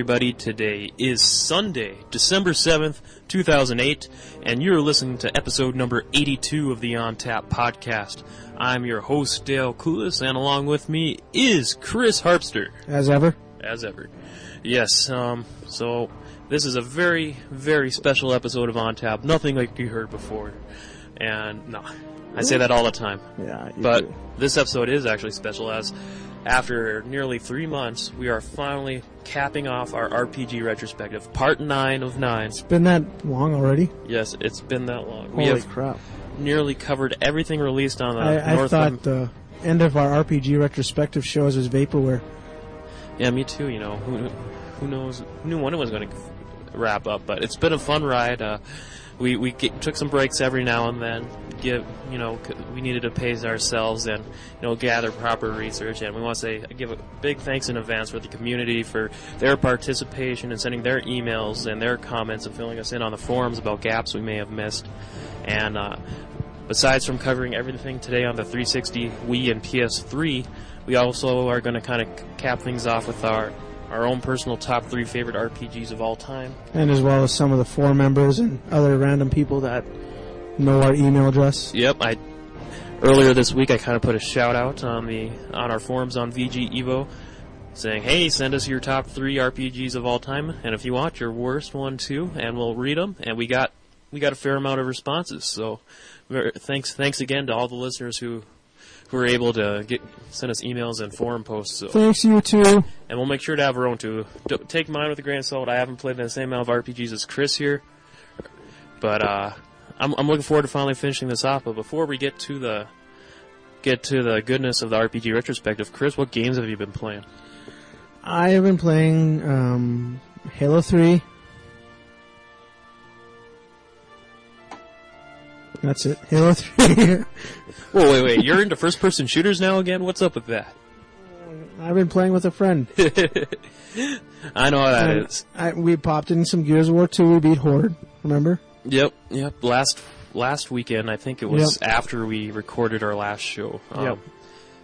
everybody. Today is Sunday, December 7th, 2008, and you're listening to episode number 82 of the On Tap podcast. I'm your host, Dale Coulis, and along with me is Chris Harpster. As ever? As ever. Yes, so this is a very, very special episode of On Tap. Nothing like you heard before. And, no, I say that all the time. Yeah, but this episode is actually special as after nearly 3 months, we are finally capping off our RPG retrospective, part 9 of 9. It's been that long already? Yes, it's been that long. Holy crap. Nearly covered everything released on the I thought the end of our RPG retrospective shows was vaporware. Yeah, me too, you know. Who knows? Who knew when it was going to wrap up, but it's been a fun ride. We took some breaks every now and then. We needed to pace ourselves and gather proper research. And we want to give a big thanks in advance for the community for their participation and sending their emails and their comments and filling us in on the forums about gaps we may have missed. And besides from covering everything today on the 360, Wii, and PS3, we also are going to kind of cap things off with our own personal top 3 favorite RPGs of all time. And as well as some of the forum members and other random people that know our email address. Yep, earlier this week I kind of put a shout out on our forums on VGevo saying, hey, send us your top 3 RPGs of all time, and if you want, your worst one too, and we'll read them. And we got a fair amount of responses, so thanks again to all the listeners who were able to send us emails and forum posts. So. Thanks, you too. And we'll make sure to have our own too. Take mine with a grain of salt. I haven't played the same amount of RPGs as Chris here, but I'm looking forward to finally finishing this off. But before we get to the goodness of the RPG retrospective, Chris, what games have you been playing? I have been playing Halo 3. That's it. Halo 3. Whoa, wait. You're into first-person shooters now again? What's up with that? I've been playing with a friend. I know how that is. We popped in some Gears of War 2. We beat Horde. Remember? Yep. Last weekend, I think it was after we recorded our last show.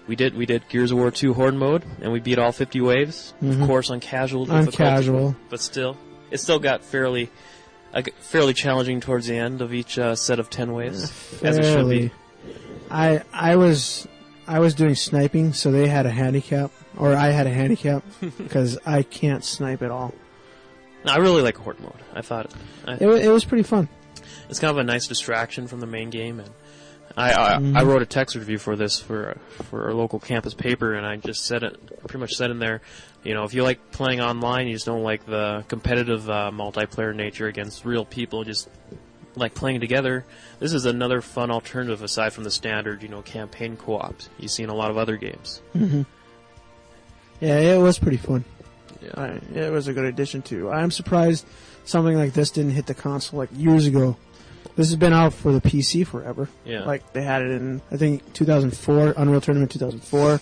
We did Gears of War 2 Horde mode, and we beat all 50 waves. Mm-hmm. Of course, on casual difficulty. But still, it still got fairly challenging towards the end of each set of 10 waves, as it should be. I was doing sniping, so they had a handicap, or I had a handicap, because I can't snipe at all. No, I really like Horde mode. I thought it was pretty fun. It's kind of a nice distraction from the main game, and I wrote a text review for this for our local campus paper, and I just pretty much said in there, if you like playing online, you just don't like the competitive multiplayer nature against real people, just like playing together, this is another fun alternative aside from the standard, campaign co-ops you see in a lot of other games. Mm-hmm. Yeah, it was pretty fun. Yeah, it was a good addition too. I'm surprised something like this didn't hit the console like years ago. This has been out for the PC forever. Yeah. Like they had it in, I think, 2004, Unreal Tournament 2004.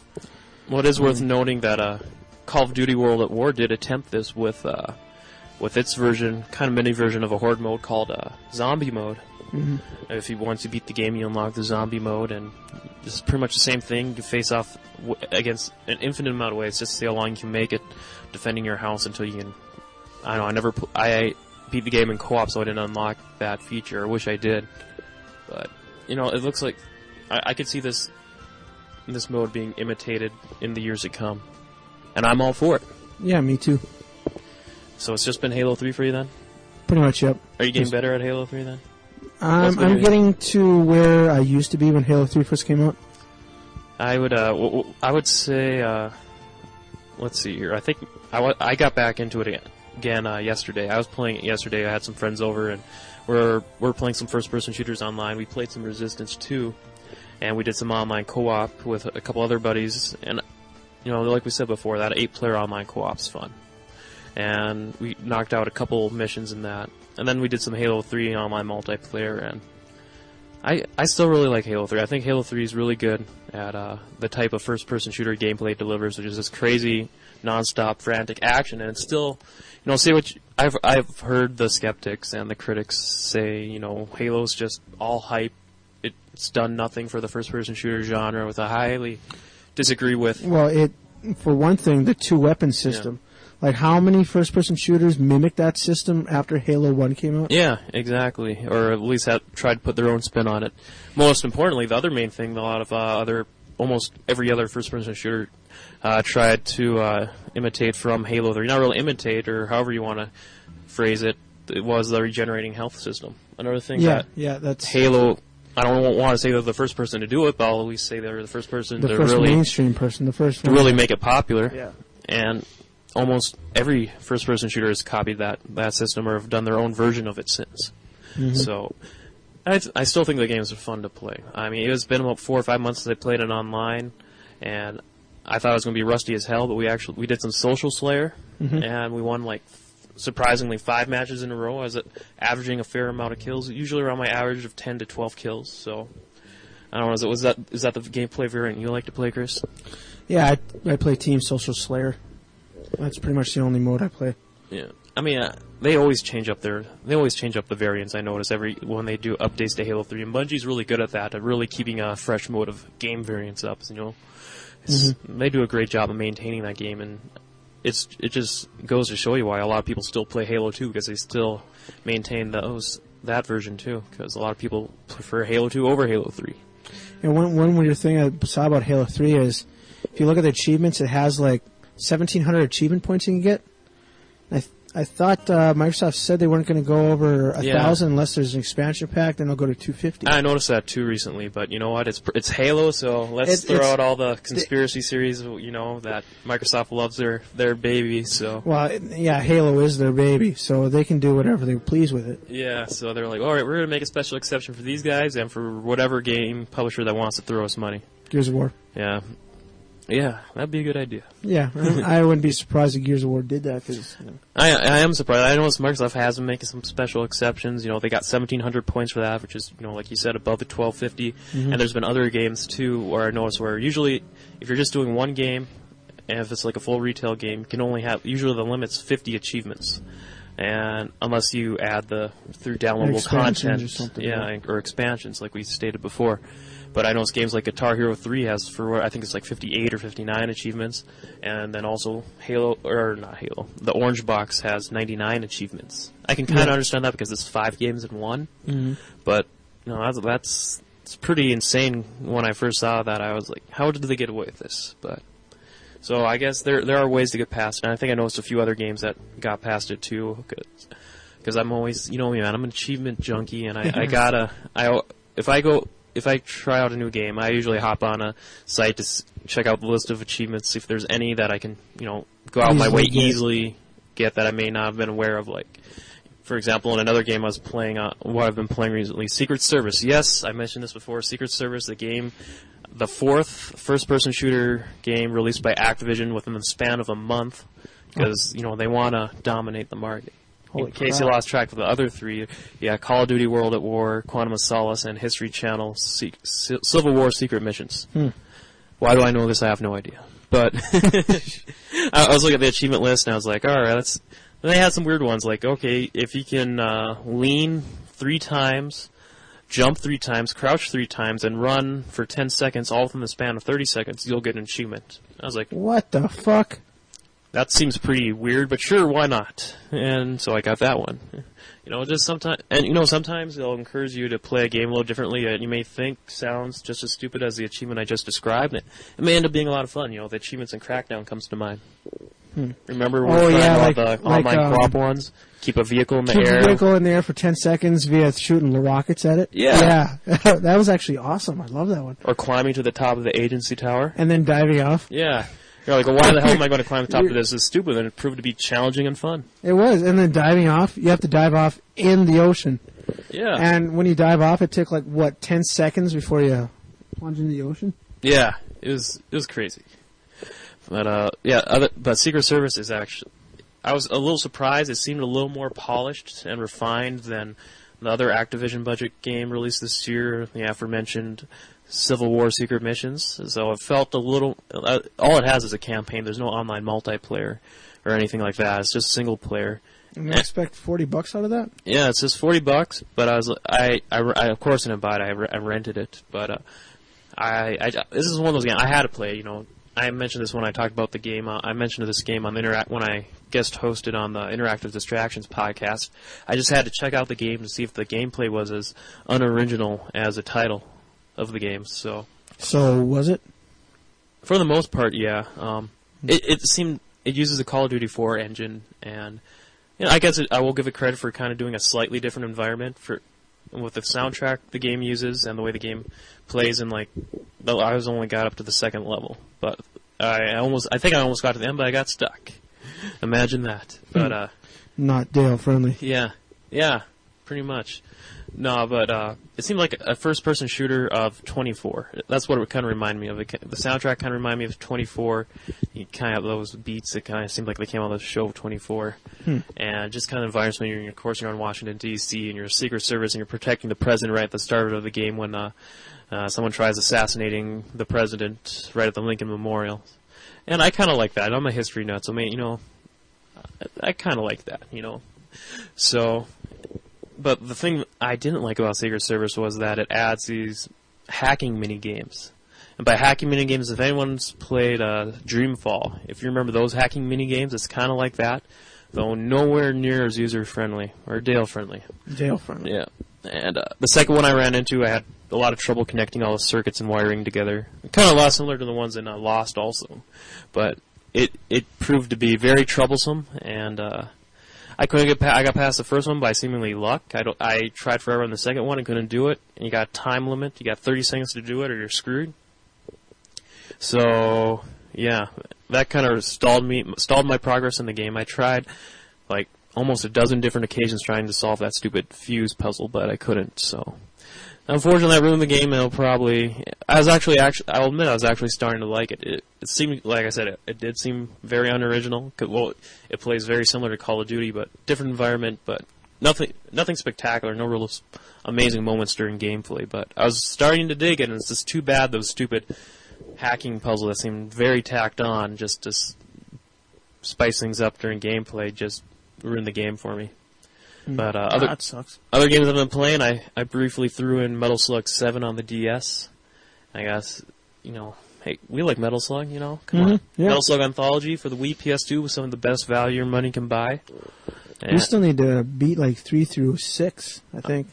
Well, it is worth noting that Call of Duty World at War did attempt this with its version, kind of mini version of a Horde mode called Zombie mode. Mm-hmm. Once you beat the game, you unlock the Zombie mode, and this is pretty much the same thing. You face off against an infinite amount of ways, just to see how long you can make it defending your house until you can. I beat the game in co-op, so I didn't unlock that feature. I wish I did, but it looks like I could see this mode being imitated in the years to come, and I'm all for it. Yeah, me too. So it's just been Halo 3 for you then? Pretty much, yep. Are you getting better at Halo 3 then? I'm getting to where I used to be when Halo 3 first came out. I would say, let's see here. I think I got back into it again yesterday. I was playing it yesterday. I had some friends over, and we're playing some first-person shooters online. We played some Resistance 2, and we did some online co-op with a couple other buddies. And like we said before, that 8-player online co-op's fun. And we knocked out a couple missions in that. And then we did some Halo 3 online multiplayer, and I still really like Halo 3. I think Halo 3 is really good at the type of first-person shooter gameplay it delivers, which is this crazy, non-stop, frantic action. And it's still, I've heard the skeptics and the critics say, Halo's just all hype. It's done nothing for the first-person shooter genre, which I highly disagree with. Well, for one thing, the two-weapon system. Yeah. Like, how many first-person shooters mimicked that system after Halo 1 came out? Yeah, exactly. Or at least tried to put their own spin on it. Most importantly, the other main thing, a lot of almost every other first-person shooter tried to imitate from Halo 3. Not really imitate, or however you want to phrase it. It was the regenerating health system. Another thing that's Halo... I don't want to say they're the first person to do it, but I'll always say they're the first person the first mainstream person, the first to really make it popular. Yeah. And almost every first-person shooter has copied that system or have done their own version of it since. Mm-hmm. So I still think the games are fun to play. I mean, it's been about 4 or 5 months since I played it online, and I thought it was going to be rusty as hell, but we did some Social Slayer, and we won like surprisingly 5 matches in a row. I was averaging a fair amount of kills, usually around my average of 10 to 12 kills. So I don't know, is that the gameplay variant you like to play, Chris? Yeah, I play Team Social Slayer. That's pretty much the only mode I play. Yeah, I mean they always change up the variants. I notice when they do updates to Halo 3, and Bungie's really good at that, at really keeping a fresh mode of game variants up. You know, they do a great job of maintaining that game, and it just goes to show you why a lot of people still play Halo 2, because they still maintain that version too, because a lot of people prefer Halo 2 over Halo 3. And one weird thing I saw about Halo 3 is, if you look at the achievements, it has like 1,700 achievement points you can get. I thought Microsoft said they weren't going to go over 1,000 unless there's an expansion pack, then they'll go to 250. I noticed that too recently, but you know what? It's Halo, so let's throw out all the conspiracy series, you know, that Microsoft loves their baby. So well, yeah, Halo is their baby, so they can do whatever they please with it. Yeah, so they're like, all right, we're going to make a special exception for these guys and for whatever game publisher that wants to throw us money. Gears of War. Yeah. Yeah, that'd be a good idea. Yeah, I wouldn't be surprised if Gears of War did that. Cause, you know. I am surprised. I know Microsoft has been making some special exceptions. You know, they got 1,700 points for that, which is, you know, like you said, above the 1,250. And there's been other games, too, where I noticed where usually if you're just doing one game, and if it's like a full retail game, you can only have, usually the limit's 50 achievements. And unless you add through downloadable content. Or something, or expansions, like we stated before. But I know games like Guitar Hero 3 has, I think it's like 58 or 59 achievements, and then also the Orange Box has 99 achievements. I can kind of understand that because it's 5 games in one, but you know, that's pretty insane. When I first saw that, I was like, how did they get away with this? But so I guess there are ways to get past it, and I think I noticed a few other games that got past it too, because I'm always, you know me, man, I'm an achievement junkie, and if I try out a new game, I usually hop on a site to check out the list of achievements, see if there's any that I can, you know, go out my way easily get that I may not have been aware of. Like, for example, in another game I was playing, what I've been playing recently, Secret Service. Yes, I mentioned this before. Secret Service, the game, the 4th first-person shooter game released by Activision within the span of a month, because you know they want to dominate the market. In case you lost track of the other 3, Call of Duty World at War, Quantum of Solace, and History Channel Civil War Secret Missions. Why do I know this? I have no idea. But I was looking at the achievement list, and I was like, all right, they had some weird ones, like, okay, if you can lean 3 times, jump 3 times, crouch 3 times, and run for 10 seconds, all within the span of 30 seconds, you'll get an achievement. I was like, what the fuck? That seems pretty weird, but sure, why not? And so I got that one. You know, just sometimes, and you know, sometimes they'll encourage you to play a game a little differently that you may think sounds just as stupid as the achievement I just described. It may end up being a lot of fun. You know, the achievements in Crackdown comes to mind. Remember when we were trying the online co-op ones? Keep a vehicle in the air. Keep a vehicle in the air for 10 seconds via shooting rockets at it. Yeah. That was actually awesome. I love that one. Or climbing to the top of the agency tower. And then diving off. Yeah. You're like, well, why the hell am I going to climb the top of this? It's stupid, and it proved to be challenging and fun. It was, and then diving off, you have to dive off in the ocean. Yeah. And when you dive off, it took 10 seconds before you plunge into the ocean? Yeah, it was crazy. But, but Secret Service is actually, I was a little surprised. It seemed a little more polished and refined than the other Activision budget game released this year, the aforementioned Civil War Secret Missions. So it felt a little, all it has is a campaign. There's no online multiplayer or anything like that. It's just single player. And you expect $40 out of that? Yeah, it's just $40, but I of course didn't buy it. I rented it, but this is one of those games I had to play. You know, I mentioned this when I talked about the game. I mentioned this game on when I guest hosted on the Interactive Distractions podcast. I just had to check out the game to see if the gameplay was as unoriginal as the title of the game. So was it? For the most part, yeah. It seemed it uses the Call of Duty 4 engine, and I guess I will give it credit for kind of doing a slightly different environment with the soundtrack the game uses and the way the game plays. And I was only got up to the second level, but I think I almost got to the end, but I got stuck. Imagine that. But not Dale friendly. Yeah, pretty much. No, but it seemed like a first-person shooter of 24. That's what it kind of reminded me of. The soundtrack kind of reminded me of 24. You kind of have those beats that kind of seemed like they came out of the show 24. And just kind of environments when of course, you're on Washington, D.C., and you're a Secret Service, and you're protecting the president right at the start of the game when someone tries assassinating the president right at the Lincoln Memorial. And I kind of like that. I'm a history nut, so, I kind of like that, So... But the thing I didn't like about Secret Service was that it adds these hacking mini-games. And by hacking mini-games, if anyone's played Dreamfall, if you remember those hacking mini-games, it's kind of like that, though nowhere near as user-friendly, or Dale-friendly. Dale-friendly. Yeah. And the second one I ran into, I had a lot of trouble connecting all the circuits and wiring together. Kind of a lot similar to the ones in Lost also. But it proved to be very troublesome, and... I got past the first one by seemingly luck. I tried forever on the second one and couldn't do it. And you got a time limit. You got 30 seconds to do it, or you're screwed. So yeah, that kind of stalled my progress in the game. I tried almost a dozen different occasions trying to solve that stupid fuse puzzle, but I couldn't. So unfortunately, I ruined the game. I'll admit I was actually starting to like it. It seemed, like I said, it did seem very unoriginal. Well, it plays very similar to Call of Duty, but different environment, but nothing spectacular, no real amazing moments during gameplay. But I was starting to dig it, and it's just too bad those stupid hacking puzzles that seemed very tacked on just to spice things up during gameplay just ruined the game for me. But that sucks. Other games I've been playing, I briefly threw in Metal Slug 7 on the DS. I guess, hey, we like Metal Slug, Come on. Yeah. Metal Slug Anthology for the Wii PS2 was some of the best value your money can buy. We still need to beat 3 through 6, I think.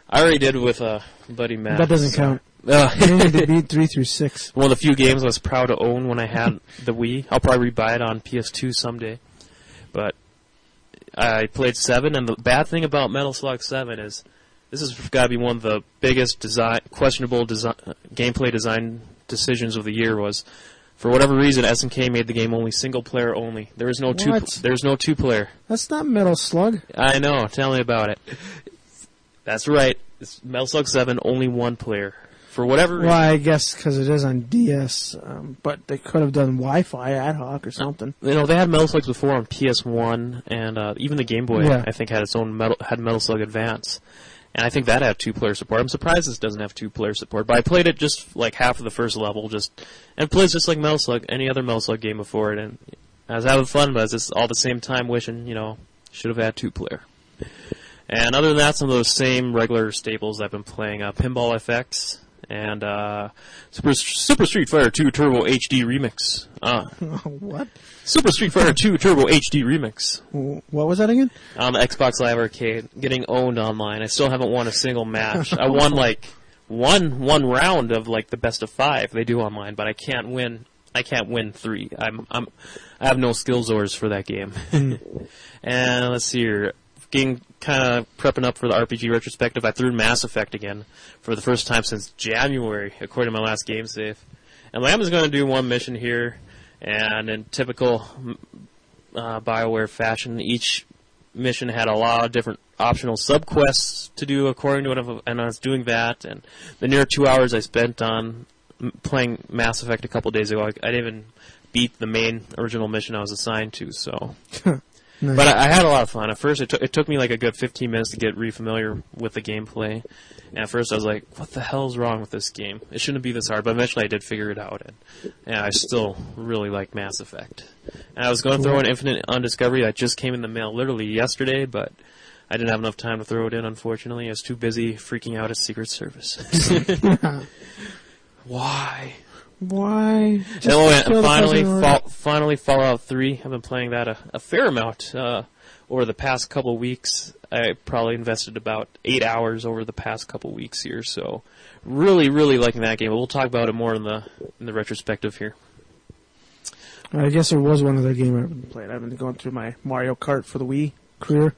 I already did with Buddy Matt. That doesn't count. We need to beat 3 through 6. One of the few games I was proud to own when I had the Wii. I'll probably buy it on PS2 someday. But I played 7, and the bad thing about Metal Slug 7 is this has got to be one of the biggest questionable gameplay design decisions of the year. Was for whatever reason SNK made the game only single player only. There's no two player. That's not Metal Slug. I know. Tell me about it. That's right. It's Metal Slug 7 only one player. For whatever reason. Well, I guess because it is on DS, but they could have done Wi-Fi ad hoc or something. They had Metal Slugs before on PS1, and even the Game Boy, I think, had its own Metal Slug Advance. And I think that had 2-player support. I'm surprised this doesn't have 2-player support, but I played it just half of the first level, and it plays just like Metal Slug, any other Metal Slug game before it, and I was having fun, but I was just all the same time wishing, should have had 2-player. And other than that, some of those same regular staples I've been playing, Pinball FX, and Super Street Fighter 2 Turbo HD Remix. What? Super Street Fighter 2 Turbo HD Remix. What was that again? On the Xbox Live Arcade, getting owned online. I still haven't won a single match. I won one round of the best of 5 they do online, but I can't win 3. I have no skills ores for that game. And let's see here. Getting kind of prepping up for the RPG retrospective, I threw in Mass Effect again for the first time since January, according to my last game save. And I'm just going to do one mission here, and in typical BioWare fashion, each mission had a lot of different optional subquests to do according to what and I was doing that. And the near 2 hours I spent on playing Mass Effect a couple days ago, I didn't even beat the main original mission I was assigned to, so... Nice. But I had a lot of fun. At first, it took me a good 15 minutes to get re-familiar with the gameplay. And at first, I was like, what the hell is wrong with this game? It shouldn't be this hard. But eventually, I did figure it out. And I still really like Mass Effect. And I was going to throw in Infinite Undiscovery that just came in the mail literally yesterday, but I didn't have enough time to throw it in, unfortunately. I was too busy freaking out at Secret Service. Why? Why? And finally, Fallout 3. I've been playing that a fair amount over the past couple of weeks. I probably invested about 8 hours over the past couple of weeks here. So, really, really liking that game. We'll talk about it more in the retrospective here. I guess there was one other game I've been playing. I've been going through my Mario Kart for the Wii career,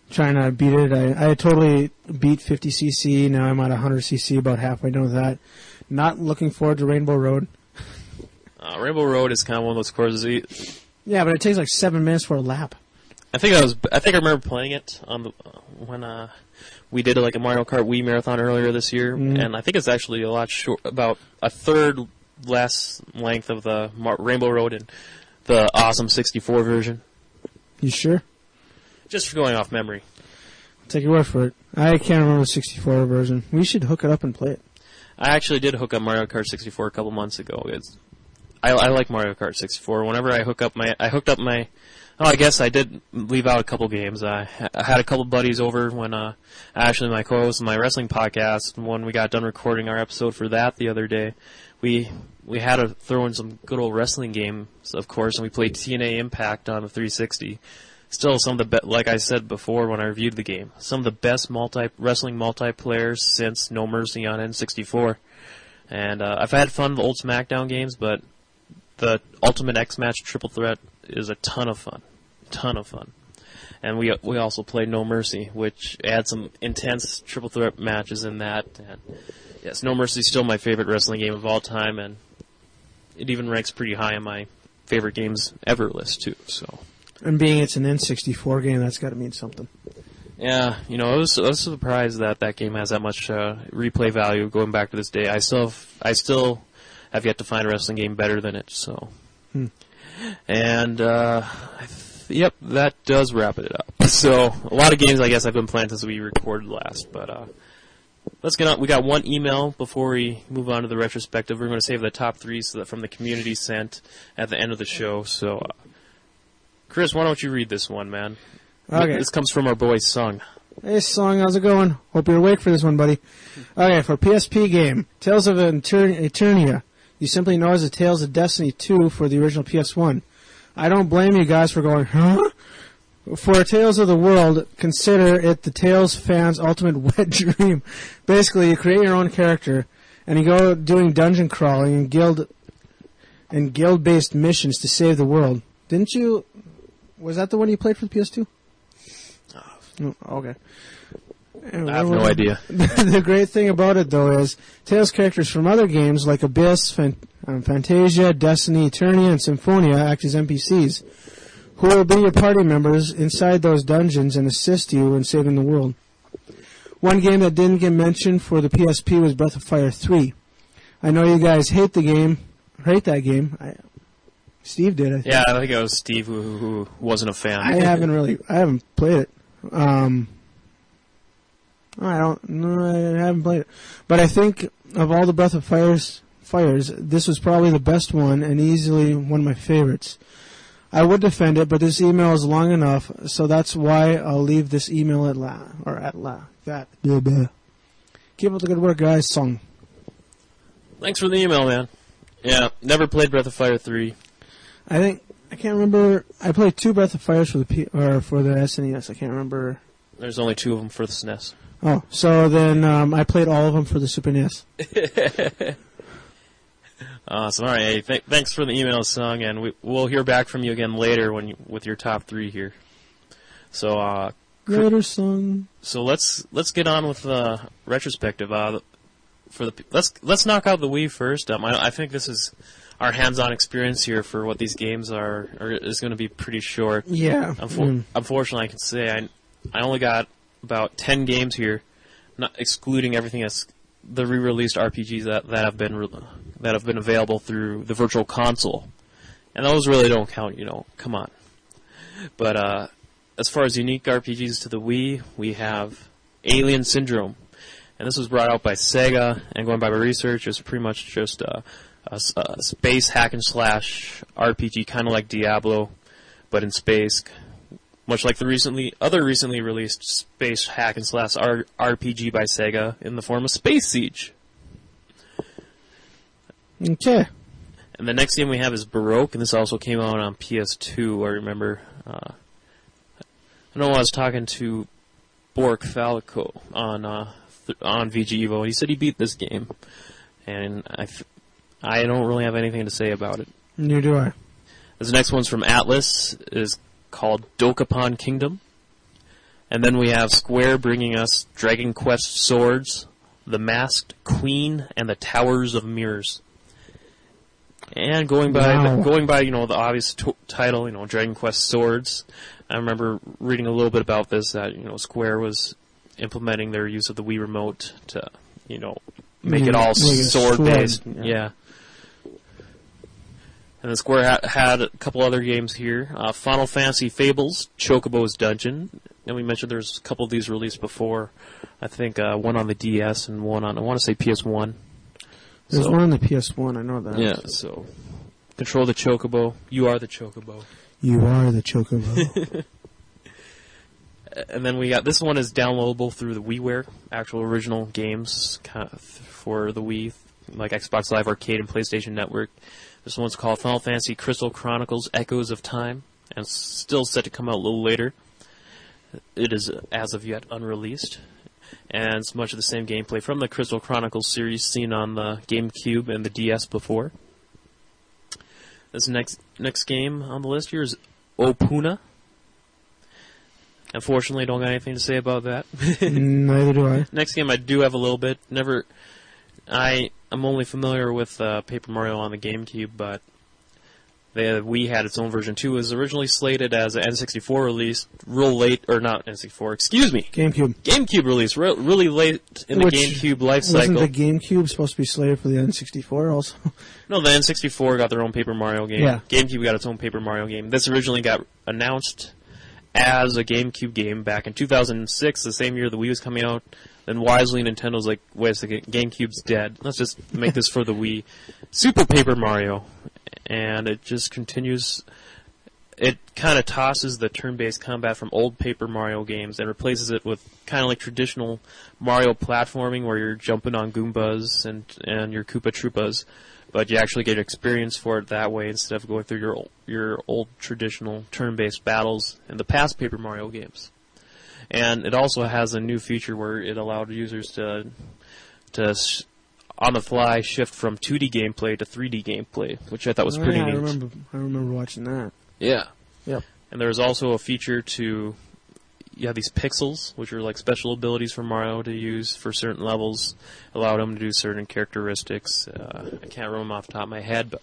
trying to beat it. I totally beat 50cc. Now I'm at 100cc, about halfway done with that. Not looking forward to Rainbow Road. Rainbow Road is kind of one of those courses. Yeah, but it takes like 7 minutes for a lap. I think I remember playing it on when we did like a Mario Kart Wii marathon earlier this year, and I think it's actually a lot short, about a third less length of the Rainbow Road and the awesome 64 version. You sure? Just for going off memory. Take your word for it. I can't remember the 64 version. We should hook it up and play it. I actually did hook up Mario Kart 64 a couple months ago. I like Mario Kart 64. Whenever I hooked up my. Oh, I guess I did leave out a couple games. I had a couple buddies over when Ashley, my co-host of my wrestling podcast, when we got done recording our episode for that the other day, we had to throw in some good old wrestling games, of course, and we played TNA Impact on the 360. Still, some of the like I said before when I reviewed the game, some of the best wrestling multiplayer since No Mercy on N64. And I've had fun with old SmackDown games, but the Ultimate X Match Triple Threat is a ton of fun. And we also played No Mercy, which adds some intense Triple Threat matches in that. And yes, No Mercy is still my favorite wrestling game of all time, and it even ranks pretty high on my favorite games ever list, too. So. And being it's an N64 game, that's got to mean something. Yeah, I was surprised that game has that much replay value going back to this day. I still have yet to find a wrestling game better than it. So, and yep, that does wrap it up. So a lot of games I guess I've been playing since we recorded last. But let's get on. We got one email before we move on to the retrospective. We're going to save the top three from the community sent at the end of the show. So. Chris, why don't you read this one, man? Okay. This comes from our boy Sung. Hey, Sung, how's it going? Hope you're awake for this one, buddy. Okay, for PSP game, Tales of Eternia. You simply know as the Tales of Destiny 2 for the original PS1. I don't blame you guys for going, huh? For Tales of the World, consider it the Tales fans' ultimate wet dream. Basically, you create your own character, and you go doing dungeon crawling and guild-based missions to save the world. Didn't you... Was that the one you played for the PS2? Oh, okay. I have no idea. The great thing about it, though, is Tales characters from other games like Abyss, Fantasia, Destiny, Eternia, and Symphonia act as NPCs, who will be your party members inside those dungeons and assist you in saving the world. One game that didn't get mentioned for the PSP was Breath of Fire 3. I know you guys hate that game. Steve did, I think. Yeah, I think it was Steve who wasn't a fan. I haven't played it. I haven't played it. But I think of all the Breath of Fires, this was probably the best one and easily one of my favorites. I would defend it, but this email is long enough, so that's why I'll leave this email at that. Keep up the good work, guys. Song. Thanks for the email, man. Yeah, never played Breath of Fire 3. I can't remember. I played 2 Breath of Fires for the SNES. I can't remember. There's only 2 of them for the SNES. Oh, so then I played all of them for the Super NES. Awesome. All right. Hey, thanks for the email, Sung, and we'll hear back from you again later with your top 3 here. So later, Sung. So let's get on with the retrospective. Let's knock out the Wii first. I think this is our hands-on experience here for what these games is going to be pretty short. Yeah. Unfortunately, I can say I only got about 10 games here, not excluding everything that's the re-released RPGs that have been available through the Virtual Console, and those really don't count. Come on. But as far as unique RPGs to the Wii, we have Alien Syndrome, and this was brought out by Sega. And going by my research, it's pretty much just a space hack and slash RPG, kind of like Diablo, but in space, much like the other recently released space hack and slash RPG by Sega in the form of Space Siege. Okay. And the next game we have is Baroque, and this also came out on PS2. I remember. I know I was talking to Bork Falico on VGevo, and he said he beat this game, and I don't really have anything to say about it. Neither do I. This next one's from Atlas, is called Dokapon Kingdom. And then we have Square bringing us Dragon Quest Swords, The Masked Queen, and The Towers of Mirrors. And going by the obvious title, Dragon Quest Swords, I remember reading a little bit about this, that, Square was implementing their use of the Wii Remote to, make it all sword-based. Yeah. And then Square had a couple other games here. Final Fantasy Fables, Chocobo's Dungeon. And we mentioned there's a couple of these released before. I think one on the DS and one on, I want to say PS1. There's one on the PS1, I know that. Yeah, so control the Chocobo. You are the Chocobo. You are the Chocobo. And then we got, this one is downloadable through the WiiWare, actual original games for the Wii, like Xbox Live Arcade and PlayStation Network. This one's called Final Fantasy Crystal Chronicles Echoes of Time, and it's still set to come out a little later. It is, as of yet, unreleased. And it's much of the same gameplay from the Crystal Chronicles series seen on the GameCube and the DS before. This next game on the list here is Opuna. Unfortunately, I don't got anything to say about that. Neither do I. Next game I do have a little bit. I'm only familiar with Paper Mario on the GameCube, but the Wii had its own version too. It was originally slated as an N64 release, real late, or not N64, excuse me. GameCube. GameCube release, really late in the GameCube life cycle. Wasn't the GameCube supposed to be slated for the N64 also? No, the N64 got their own Paper Mario game. Yeah. GameCube got its own Paper Mario game. This originally got announced as a GameCube game back in 2006, the same year the Wii was coming out. Then wisely Nintendo's like, wait a second, GameCube's dead. Let's just make this for the Wii. Super Paper Mario. And it just continues. It kind of tosses the turn-based combat from old Paper Mario games and replaces it with kind of like traditional Mario platforming where you're jumping on Goombas and your Koopa Troopas. But you actually get experience for it that way instead of going through your old traditional turn-based battles in the past Paper Mario games. And it also has a new feature where it allowed users to on the fly shift from 2D gameplay to 3D gameplay, which I thought was pretty neat. I remember watching that. Yeah. Yep. And there's also a feature you have these pixels, which are like special abilities for Mario to use for certain levels, allowed him to do certain characteristics. I can't remember them off the top of my head, but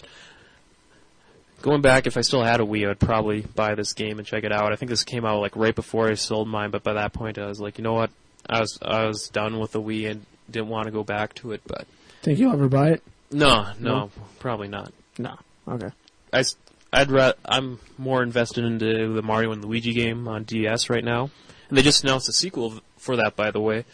going back, if I still had a Wii, I would probably buy this game and check it out. I think this came out like right before I sold mine, but by that point I was like, you know what? I was done with the Wii and didn't want to go back to it, but... Think you'll ever buy it? No, probably not. No. Okay. I'm more invested into the Mario and Luigi game on DS right now. And they just announced a sequel for that, by the way.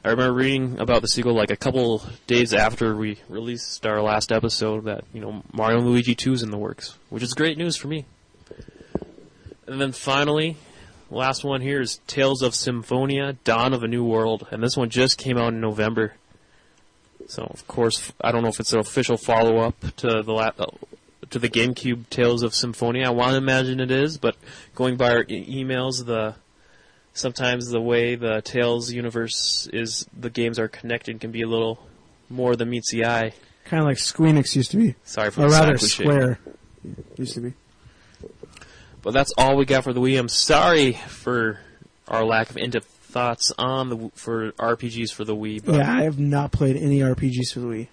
I remember reading about the sequel like a couple days after we released our last episode that, Mario and Luigi 2 is in the works, which is great news for me. And then finally, last one here is Tales of Symphonia, Dawn of a New World. And this one just came out in November. So, of course, I don't know if it's an official follow-up to the GameCube Tales of Symphonia. I want to imagine it is, but going by our emails, sometimes the way the Tales universe is, the games are connected can be a little more than meets the eye. Kind of like Squeenix used to be. Sorry for or the rather, cliche. Square used to be. But that's all we got for the Wii. I'm sorry for our lack of in-depth thoughts for RPGs for the Wii. But yeah, I have not played any RPGs for the Wii.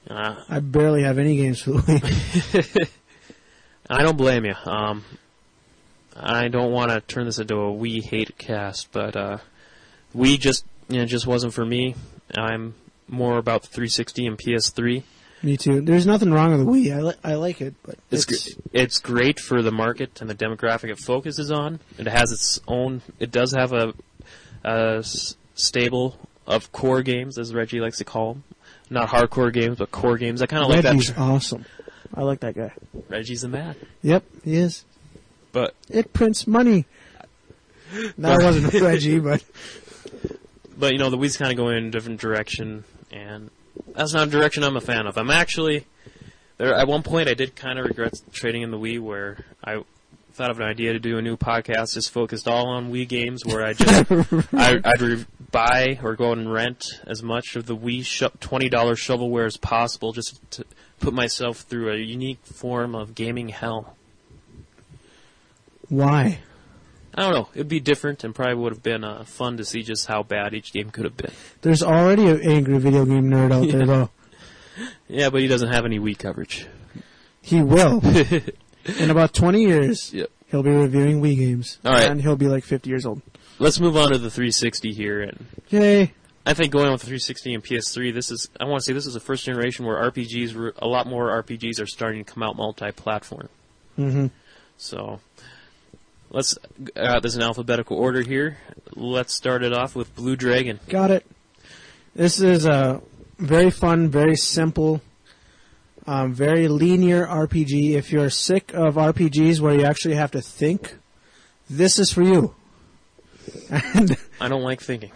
I barely have any games for the Wii. I don't blame you. I don't want to turn this into a Wii hate cast, but Wii just wasn't for me. I'm more about the 360 and PS3. Me too. There's nothing wrong with the Wii. I like it, but it's great for the market and the demographic it focuses on. It has its own. It does have a stable of core games, as Reggie likes to call them. Not hardcore games, but core games. I kind of like that. Reggie's awesome. I like that guy. Reggie's the man. Yep, he is. But it prints money. That wasn't Reggie, but the Wii's kind of going in a different direction, and that's not a direction I'm a fan of. I'm actually there. At one point, I did kind of regret trading in the Wii, where I thought of an idea to do a new podcast just focused all on Wii games, where I just I'd buy or go and rent as much of the Wii $20 shovelware as possible, just to put myself through a unique form of gaming hell. Why? I don't know. It'd be different, and probably would have been fun to see just how bad each game could have been. There's already an angry video game nerd out there, though. Yeah, but he doesn't have any Wii coverage. He will. In about 20 years, Yep. He'll be reviewing Wii games. All right. And he'll be like 50 years old. Let's move on to the 360 here. And Yay. I think going with the 360 and PS3, I want to say this is the first generation where a lot more RPGs are starting to come out multi-platform. Mm-hmm. So, there's an alphabetical order here. Let's start it off with Blue Dragon. Got it. This is a very fun, very simple, very linear RPG. If you're sick of RPGs where you actually have to think, this is for you. And I don't like thinking.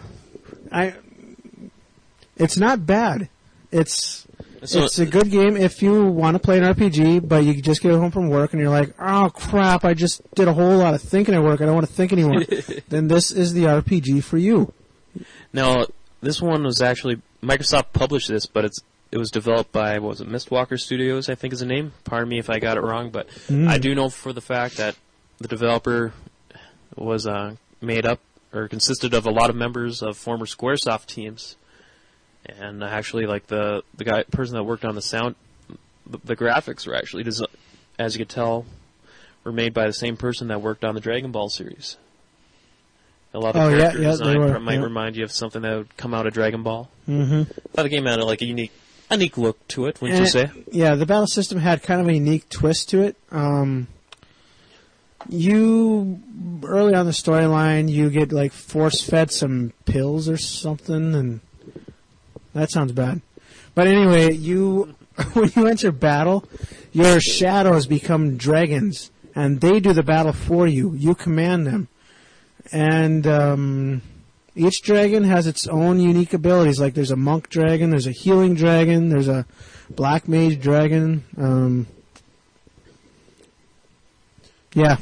It's not bad. It's a good game if you want to play an RPG, but you just get home from work and you're like, oh crap, I just did a whole lot of thinking at work. I don't want to think anymore. Then this is the RPG for you. Now, this one was actually Microsoft published this, but it was developed by, what was it, Mistwalker Studios, I think is the name. Pardon me if I got it wrong, but I do know for the fact that the developer was made up or consisted of a lot of members of former Squaresoft teams. And actually, like the person that worked on the sound, the graphics were actually, as you could tell, were made by the same person that worked on the Dragon Ball series. A lot of character design might remind you of something that would come out of Dragon Ball. Mm-hmm. I thought the game had like a unique look to it, wouldn't you say? Yeah, the battle system had kind of a unique twist to it. You early on the storyline, you get like force-fed some pills or something, and that sounds bad. But anyway, when you enter battle, your shadows become dragons, and they do the battle for you. You command them. And each dragon has its own unique abilities. Like there's a monk dragon, there's a healing dragon, there's a black mage dragon. Yeah.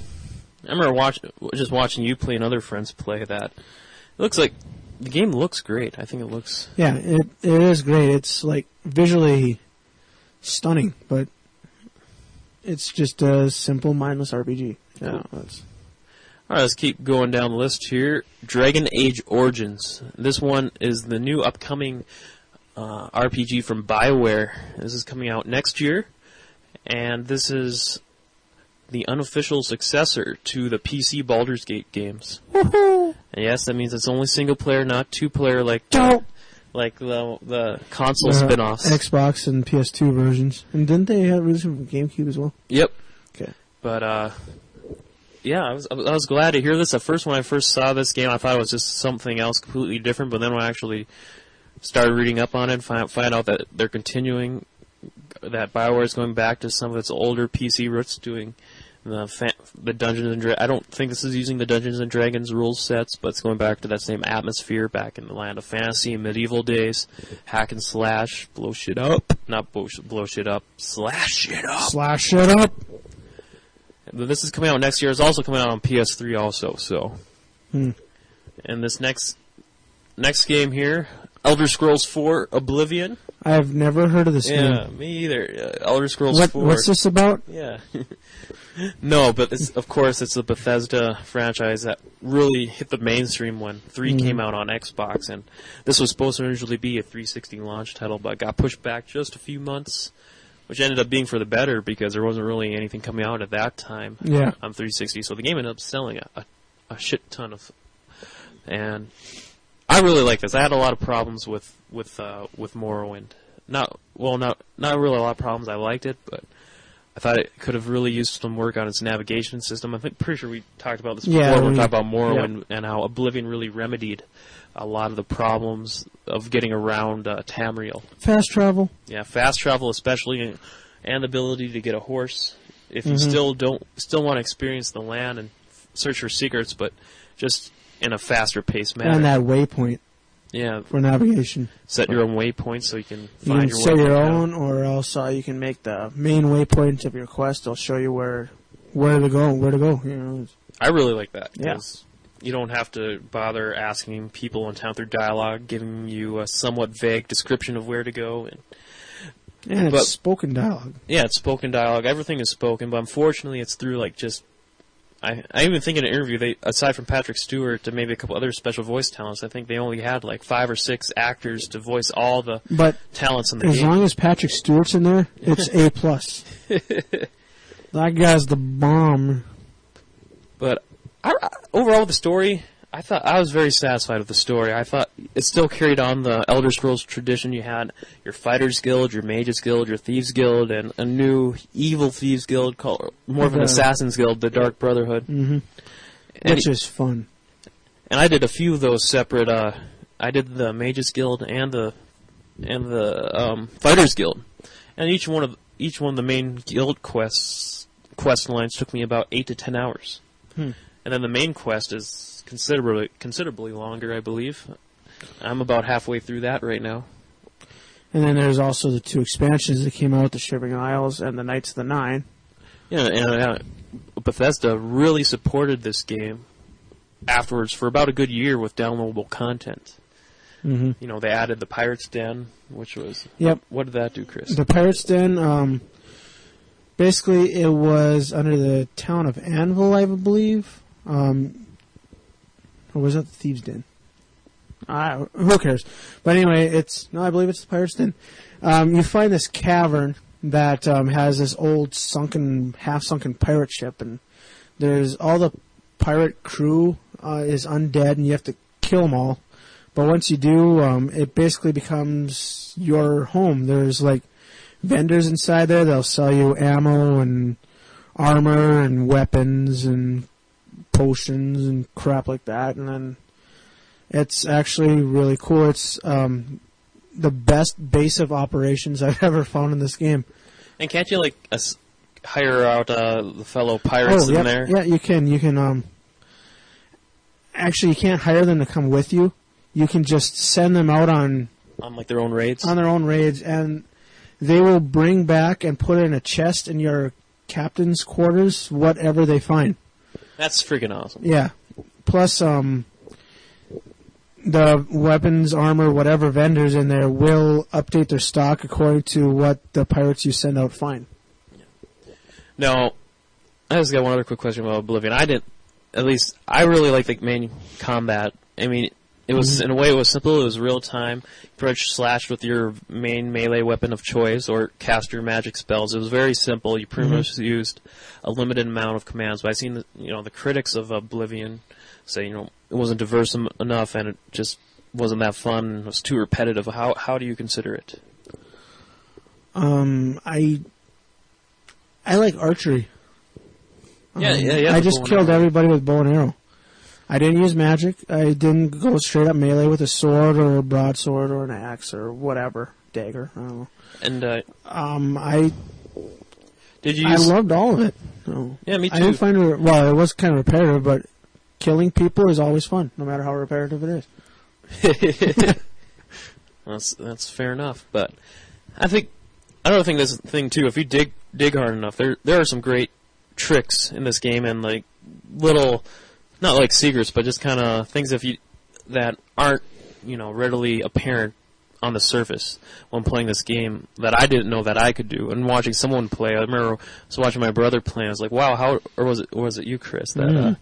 I remember watching you play and other friends play that. It looks like the game looks great. I think it looks... Yeah, it is great. It's like visually stunning, but it's just a simple, mindless RPG. Yeah, that's... All right, let's keep going down the list here. Dragon Age Origins. This one is the new upcoming RPG from BioWare. This is coming out next year, and this is the unofficial successor to the PC Baldur's Gate games. Woohoo! And yes, that means it's only single player, not two player like the console spin-offs. Xbox and PS2 versions. And didn't they release them for GameCube as well? Yep. Okay. But yeah, I was glad to hear this. At first, when I first saw this game, I thought it was just something else completely different. But then when I actually started reading up on it, find out that they're continuing, that BioWare is going back to some of its older PC roots, doing the Dungeons and Dragons. I don't think this is using the Dungeons and Dragons rule sets, but it's going back to that same atmosphere back in the land of fantasy and medieval days. Hack and slash, blow shit up. Not blow shit up, slash shit up. Slash shit up. This is coming out next year. It's also coming out on PS3 also, so. And this next game here, Elder Scrolls 4 Oblivion. I have never heard of this game. Yeah, me either. Elder Scrolls 4. What's this about? Yeah. No, but of course it's the Bethesda franchise that really hit the mainstream when 3 came out on Xbox, and this was supposed to originally be a 360 launch title, but got pushed back just a few months, which ended up being for the better because there wasn't really anything coming out at that time on 360, so the game ended up selling a shit ton of... And I really like this. I had a lot of problems with Morrowind. Not really a lot of problems. I liked it, but I thought it could have really used some work on its navigation system. Pretty sure we talked about this before when we talked about Morrowind and how Oblivion really remedied a lot of the problems of getting around Tamriel. Fast travel. Yeah, fast travel especially, and the ability to get a horse. If you still want to experience the land and search for secrets, but just in a faster paced manner. And that waypoint. Yeah. for navigation. Set your own waypoints so you can You find can your set way. your own, or else you can make the main waypoint of your quest. It'll show you where to go. You know. I really like that Yeah. because you don't have to bother asking people in town through dialogue, giving you a somewhat vague description of where to go. And it's spoken dialogue. Yeah, it's spoken dialogue. Everything is spoken, but unfortunately, it's through like just. I even think in an interview, they aside from Patrick Stewart and maybe a couple other special voice talents, I think they only had like 5 or 6 actors to voice all the talents in the game. As long as Patrick Stewart's in there, it's A+. That guy's the bomb. But overall, the story, I thought I was very satisfied with the story. I thought it still carried on the Elder Scrolls tradition. You had your Fighters Guild, your Mages Guild, your Thieves Guild, and a new evil Thieves Guild called more of an Assassin's Guild, the Dark Brotherhood. Mm-hmm. Which is fun. And I did a few of those separate. I did the Mages Guild and the Fighters Guild, and each one of the main guild quest lines took me about 8 to 10 hours. And then the main quest is considerably longer, I believe. I'm about halfway through that right now. And then there's also the 2 expansions that came out, the Shivering Isles and the Knights of the Nine. Yeah, and Bethesda really supported this game afterwards for about a good year with downloadable content. Mm-hmm. You know, they added the Pirate's Den, which was... Yep. What did that do, Chris? The Pirate's Den, basically it was under the town of Anvil, I believe. Or was that the Thieves' Den? Who cares? But anyway, I believe it's the Pirate's Den. You find this cavern that has this old half-sunken pirate ship, and there's all the pirate crew is undead, and you have to kill them all. But once you do, it basically becomes your home. There's like vendors inside there. They'll sell you ammo and armor and weapons and potions and crap like that. And then it's actually really cool. It's the best base of operations I've ever found in this game. And can't you hire out the fellow pirates in there? Yeah, you can. You can. Actually, you can't hire them to come with you. You can just send them out on like their own raids. On their own raids, and they will bring back and put in a chest in your captain's quarters whatever they find. That's freaking awesome. Yeah. Plus, the weapons, armor, whatever vendors in there will update their stock according to what the pirates you send out find. Now, I just got one other quick question about Oblivion. I really like the main combat. I mean, it was in a way it was simple. It was real time. You pretty much slashed with your main melee weapon of choice or cast your magic spells. It was very simple. You pretty much used a limited amount of commands. But I've seen the critics of Oblivion say it wasn't diverse enough and it just wasn't that fun. It was too repetitive. How do you consider it? I like archery. Yeah. I just killed everybody with bow and arrow. I didn't use magic. I didn't go straight up melee with a sword or a broadsword or an axe or whatever, dagger. I don't know. And I loved all of it. So yeah, me too. I didn't find it. Well, it was kind of repetitive, but killing people is always fun, no matter how repetitive it is. That's fair enough, but I don't think this thing too. If you dig hard enough, there are some great tricks in this game and like little. Not like secrets, but just kind of things that aren't, readily apparent on the surface when playing this game that I didn't know that I could do. And watching someone play, I remember I was watching my brother play, and I was like, wow, or was it you, Chris, that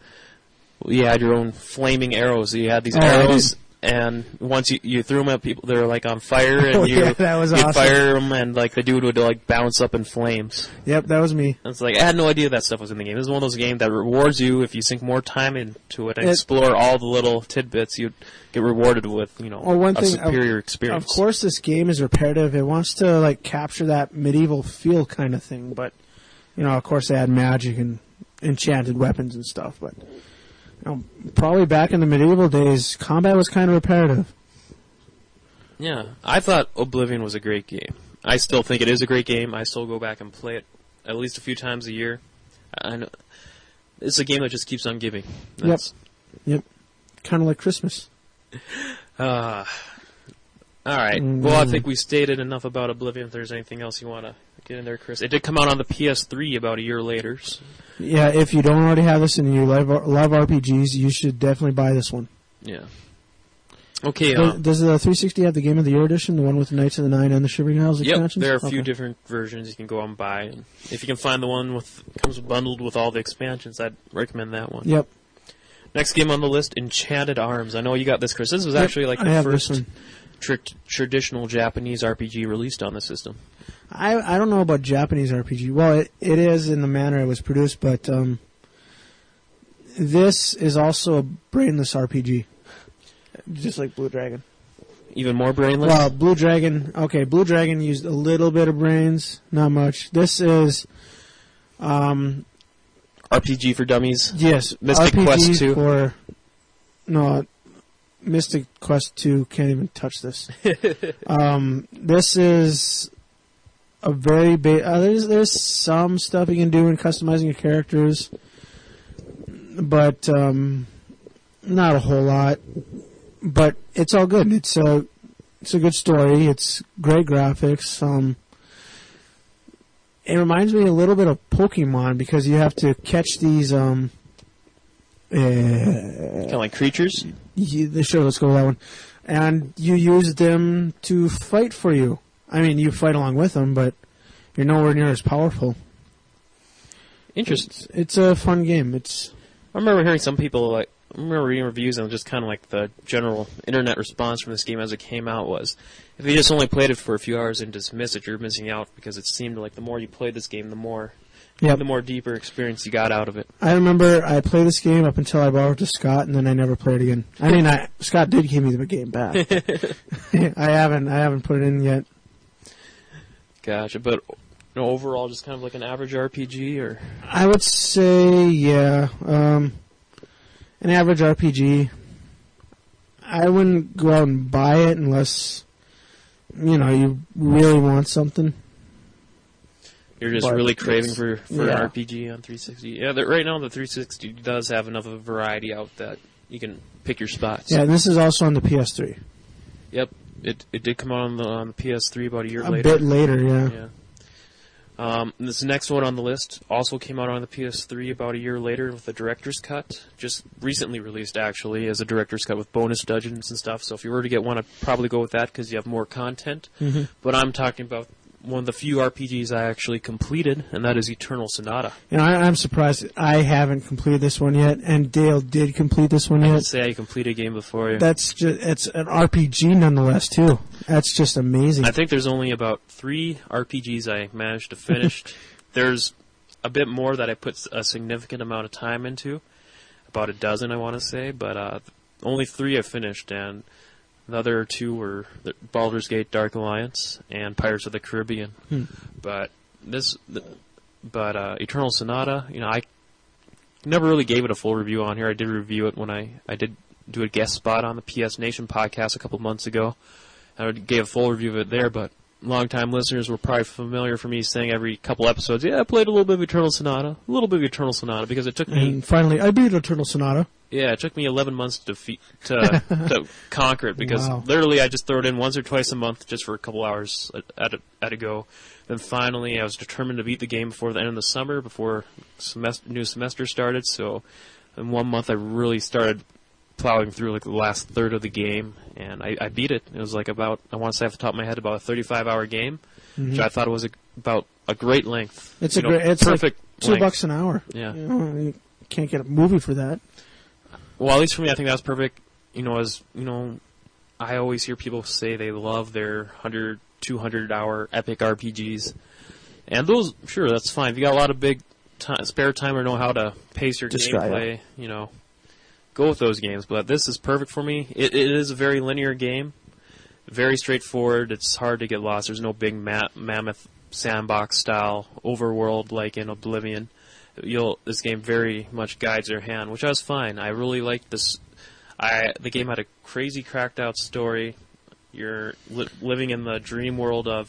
you had your own flaming arrows. You had these arrows, and once you threw them at people, they were like on fire, and that was awesome. fire them, and like the dude would like bounce up in flames. Yep, that was me. And it's like I had no idea that stuff was in the game. This is one of those games that rewards you if you sink more time into it and explore all the little tidbits. You'd get rewarded with superior experience. Of course, this game is repetitive. It wants to like capture that medieval feel kind of thing, but of course, they had magic and enchanted weapons and stuff, but. Probably back in the medieval days, combat was kind of repetitive. Yeah, I thought Oblivion was a great game. I still think it is a great game. I still go back and play it at least a few times a year. I know it's a game that just keeps on giving. Yep. Kind of like Christmas. All right. Well, I think we stated enough about Oblivion. If there's anything else you want to get in there, Chris. It did come out on the PS3 about a year later. So. Yeah, if you don't already have this and you love RPGs, you should definitely buy this one. Yeah. Okay. Does the 360 have the Game of the Year edition, the one with the Knights of the Nine and the Shivering Isles expansions? Yep, there are a few different versions you can go out and buy. And if you can find the one with comes bundled with all the expansions, I'd recommend that one. Yep. Next game on the list, Enchanted Arms. I know you got this, Chris. This was actually like the first traditional Japanese RPG released on the system. I don't know about Japanese RPG. Well, it is in the manner it was produced, but this is also a brainless RPG. Just like Blue Dragon. Even more brainless? Well, Blue Dragon used a little bit of brains, not much. This is RPG for dummies? Yes. Mystic RPG Quest 2? No, Mystic Quest 2 can't even touch this. This is a very there's some stuff you can do in customizing your characters, but not a whole lot. But it's all good. It's a good story. It's great graphics. It reminds me a little bit of Pokemon because you have to catch these kind of like creatures? Sure, let's go with that one. And you use them to fight for you. I mean, you fight along with them, but you're nowhere near as powerful. Interesting. It's a fun game. I remember hearing some people I remember reading reviews and just kind of like the general internet response from this game as it came out was, if you just only played it for a few hours and dismiss it, you're missing out because it seemed like the more you played this game, the more deeper experience you got out of it. I remember I played this game up until I borrowed it to Scott, and then I never played it again. I mean, Scott did give me the game back. I haven't put it in yet. Gotcha, but overall, just kind of like an average RPG, or I would say, yeah. An average RPG. I wouldn't go out and buy it unless, you really want something. You're just really craving for an RPG on 360. Yeah, right now the 360 does have enough of a variety out that you can pick your spots. Yeah, this is also on the PS3. Yep, it did come out on the PS3 about a year later. A bit later, yeah. This next one on the list also came out on the PS3 about a year later with the director's cut. Just recently released, actually, as a director's cut with bonus dungeons and stuff. So if you were to get one, I'd probably go with that because you have more content. Mm-hmm. But I'm talking about one of the few RPGs I actually completed, and that is Eternal Sonata. I'm surprised I haven't completed this one yet, and Dale did complete this one yet. I can say I completed a game before you. It's an RPG nonetheless, too. That's just amazing. I think there's only about 3 RPGs I managed to finish. There's a bit more that I put a significant amount of time into, about a dozen I want to say, but only 3 I finished, and the other 2 were Baldur's Gate: Dark Alliance and Pirates of the Caribbean. But Eternal Sonata, I never really gave it a full review on here. I did review it when I did do a guest spot on the PS Nation podcast a couple months ago. I gave a full review of it there, but long-time listeners were probably familiar for me saying every couple episodes, I played a little bit of Eternal Sonata, because it took me... And finally, I beat Eternal Sonata. Yeah, it took me 11 months to conquer it, because literally I just throw it in once or twice a month just for a couple hours at a go. Then finally I was determined to beat the game before the end of the summer, before new semester started, so in 1 month I really started plowing through like the last third of the game, and I beat it. It was like about, I want to say off the top of my head, about a 35-hour game, which I thought was about a great length. It's perfect like $2 an hour. Yeah. You can't get a movie for that. Well, at least for me, I think that's perfect. I always hear people say they love their 100, 200-hour epic RPGs. And those, sure, that's fine. If you got a lot of big spare time or know how to pace your gameplay, go with those games. But this is perfect for me. It is a very linear game, very straightforward. It's hard to get lost. There's no big mammoth sandbox-style overworld like in Oblivion. This game very much guides your hand, which I was fine. I really liked this. The game had a crazy cracked out story. You're living in the dream world of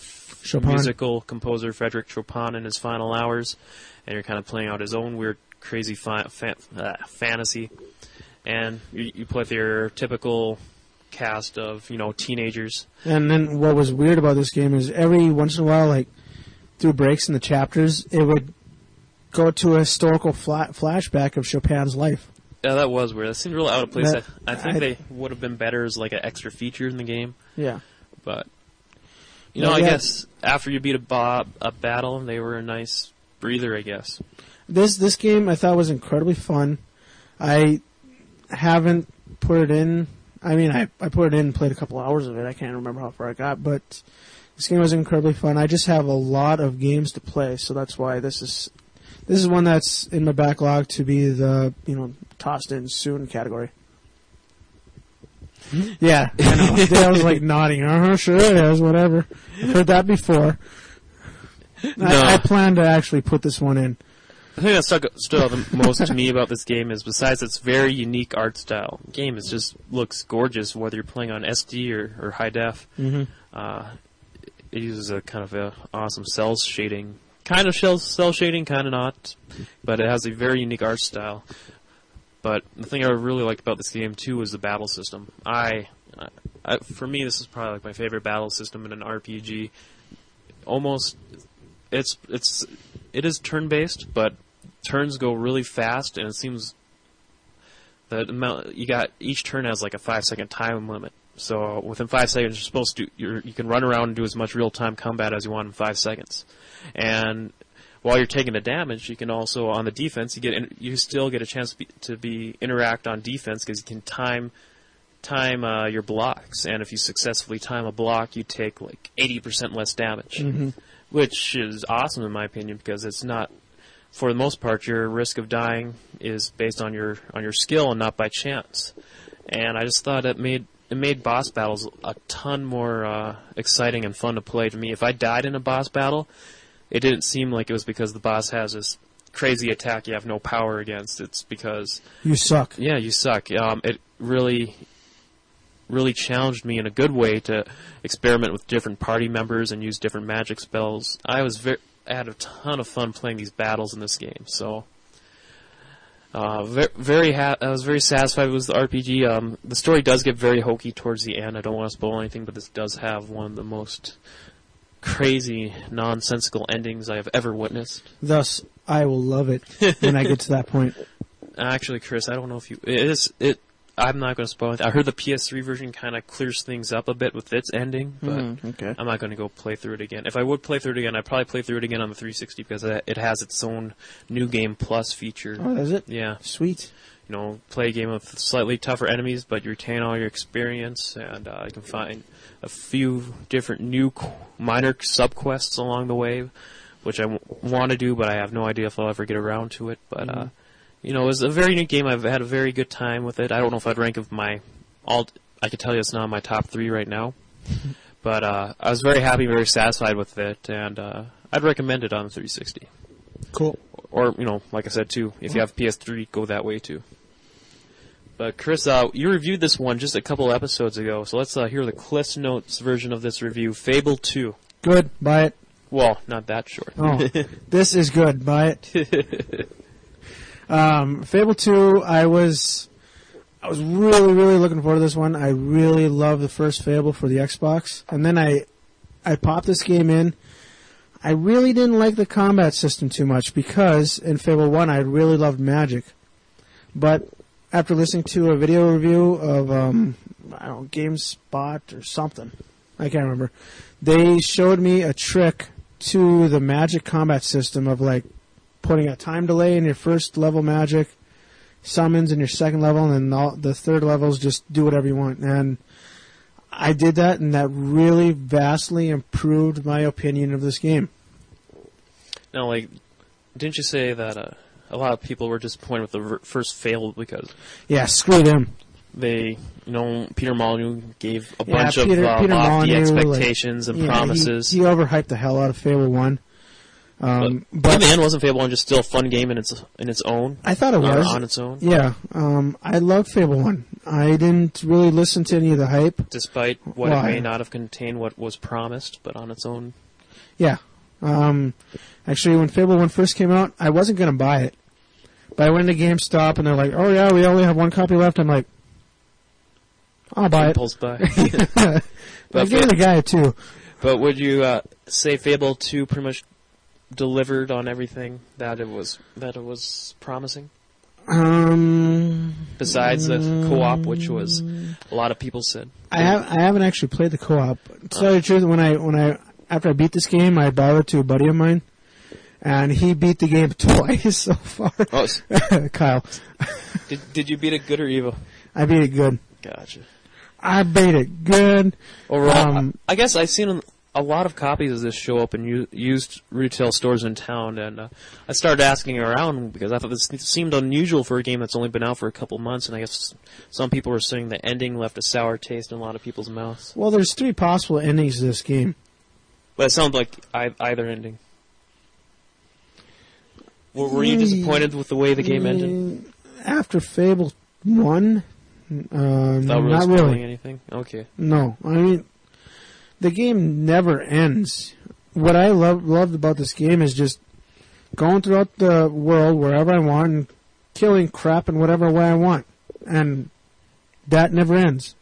musical composer Frédéric Chopin in his final hours, and you're kind of playing out his own weird, crazy fantasy. And you play with your typical cast of, teenagers. And then what was weird about this game is every once in a while, like through breaks in the chapters, it would go to a historical flashback of Chopin's life. Yeah, that was weird. That seemed real out of place. I think they would have been better as like an extra feature in the game. Yeah. But, I guess after you beat a battle, they were a nice breather, I guess. This game I thought was incredibly fun. I haven't put it in. I mean, I put it in and played a couple hours of it. I can't remember how far I got, but this game was incredibly fun. I just have a lot of games to play, so that's why this is one that's in my backlog to be the, tossed in soon category. Yeah, I know. Dale was like nodding. Sure it is, whatever. I've heard that before. No. I plan to actually put this one in. The thing that stood out the most to me about this game is, besides its very unique art style, the game just looks gorgeous, whether you're playing on SD or high def. Mm-hmm. It uses a kind of a awesome cell shading. Kind of cell shading, kind of not. But it has a very unique art style. But the thing I really liked about this game, too, was the battle system. For me, this is probably like my favorite battle system in an RPG. It is turn-based, but turns go really fast, and it seems that each turn has like a 5-second time limit. So within 5 seconds, you can run around and do as much real-time combat as you want in 5 seconds. And while you're taking the damage, you can also, on the defense, you still get a chance to interact on defense, because you can time your blocks, and if you successfully time a block, you take like 80% less damage, mm-hmm. which is awesome in my opinion, because it's not, for the most part, your risk of dying is based on your skill and not by chance. And I just thought it made boss battles a ton more exciting and fun to play to me. If I died in a boss battle, it didn't seem like it was because the boss has this crazy attack you have no power against. It's because you suck. Yeah, you suck. It really challenged me in a good way to experiment with different party members and use different magic spells. I had a ton of fun playing these battles in this game. So, I was very satisfied with the RPG. The story does get very hokey towards the end. I don't want to spoil anything, but this does have one of the most crazy, nonsensical endings I have ever witnessed. Thus, I will love it when I get to that point. Actually, Chris, I don't know if I'm not going to spoil it. I heard the PS3 version kind of clears things up a bit with its ending, but okay. I'm not going to go play through it again. If I would play through it again, I'd probably play through it again on the 360, because it has its own New Game Plus feature. Oh, does it? Yeah. Sweet. Play a game with slightly tougher enemies, but you retain all your experience, and you can find a few different new minor sub-quests along the way, which I want to do, but I have no idea if I'll ever get around to it. But, it was a very neat game. I've had a very good time with it. I don't know if I'd rank of I can tell you it's not in my top 3 right now. But I was very happy, very satisfied with it, and I'd recommend it on the 360. Cool. Or, like I said, too, if you have PS3, go that way, too. But, Chris, you reviewed this one just a couple episodes ago, so let's hear the Cliff's Notes version of this review. Fable 2. Good. Buy it. Well, not that short. Oh, this is good. Buy it. Fable 2, I was really, really looking forward to this one. I really love the first Fable for the Xbox. And then I popped this game in. I really didn't like the combat system too much, because in Fable 1 I really loved magic. But after listening to a video review of, GameSpot or something, I can't remember, they showed me a trick to the magic combat system of, like, putting a time delay in your first level magic, summons in your second level, and then the third levels just do whatever you want. And I did that, and that really vastly improved my opinion of this game. Now, didn't you say that a lot of people were disappointed with the first Fable because... Yeah, screw them. They, Peter Molyneux gave a bunch of lofty Molyneux, expectations and promises. He overhyped the hell out of Fable 1. But in the end, wasn't Fable 1 just still a fun game in its own? I thought it was. On its own? Yeah. I loved Fable 1. I didn't really listen to any of the hype. Despite what it may not have contained what was promised, but on its own? Yeah. Actually, when Fable 1 first came out, I wasn't going to buy it. But I went to GameStop, and they're like, oh yeah, we only have one copy left. I'm like, I'll buy impulse buy. But give it a guy too. But would you say Fable 2 pretty much delivered on everything that it was promising? Besides the co-op, which was a lot of people said. I haven't actually played the co-op. To tell you the truth, after I beat this game, I borrowed it to a buddy of mine, and he beat the game twice so far. Oh, Kyle. Did you beat it good or evil? I beat it good. Gotcha. I beat it good. Overall, I guess I've seen a lot of copies of this show up in used retail stores in town, and I started asking around because I thought this seemed unusual for a game that's only been out for a couple months, and I guess some people were saying the ending left a sour taste in a lot of people's mouths. Well, there's 3 possible endings to this game. But it sounds like either ending. Were you disappointed with the way the game ended? After Fable 1, not really. Anything? Okay. No, I mean, the game never ends. What I loved about this game is just going throughout the world wherever I want and killing crap in whatever way I want. And that never ends.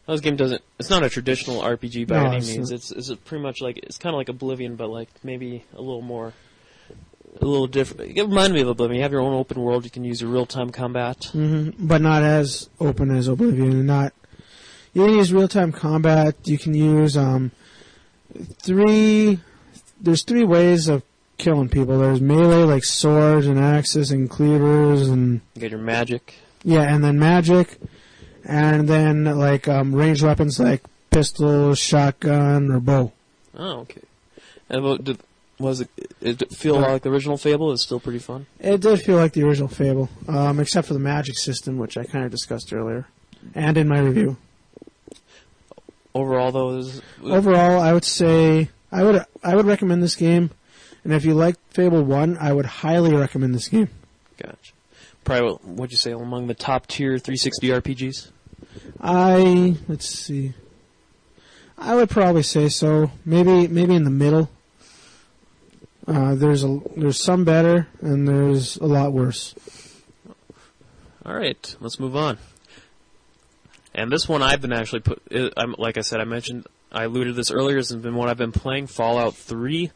This game doesn't... It's not a traditional RPG by any means. Not. It's pretty much like... It's kind of like Oblivion, but like maybe a little more... A little different. It reminded me of Oblivion. You have your own open world. You can use your real-time combat. Mm-hmm. But not as open as Oblivion. You can use real-time combat. You can use There's 3 ways of killing people. There's melee, like swords and axes and cleavers, and you get your magic. Yeah, and then magic, and then like ranged weapons like pistol, shotgun, or bow. Oh, okay. And it feel like the original Fable? It's still pretty fun. It did feel like the original Fable, except for the magic system, which I kind of discussed earlier, and in my review. Overall, though, I would say I would recommend this game, and if you like Fable 1, I would highly recommend this game. Gotcha. Probably, what'd you say, among the top tier 360 RPGs? Let's see. I would probably say so. Maybe in the middle. There's some better, and there's a lot worse. All right, let's move on. And this one I've been actually like I said, I alluded to this earlier. This has been what I've been playing, Fallout 3.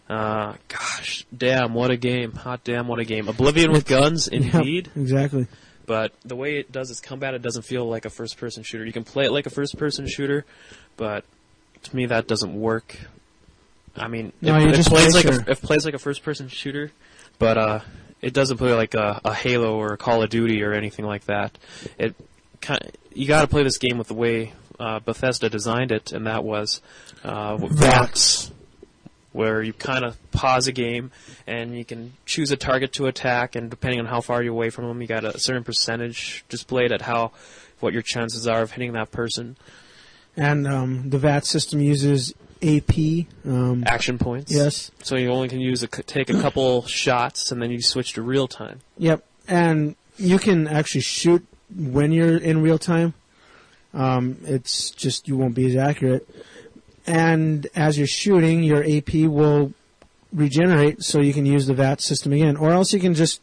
Gosh, damn, what a game. Hot damn, what a game. Oblivion with guns, indeed. Yep, exactly. But the way it does its combat, it doesn't feel like a first-person shooter. You can play it like a first-person shooter, but to me that doesn't work. I mean, it plays like a first-person shooter, but it doesn't play like a Halo or a Call of Duty or anything like that. You got to play this game with the way Bethesda designed it, and that was VATS, where you kind of pause a game and you can choose a target to attack, and depending on how far you're away from them, you got a certain percentage displayed at what your chances are of hitting that person. And the VATS system uses AP action points. Yes. So you only can take a couple shots, and then you switch to real time. Yep, and you can actually shoot when you're in real time. It's just you won't be as accurate. And as you're shooting, your AP will regenerate, so you can use the VAT system again. Or else you can just,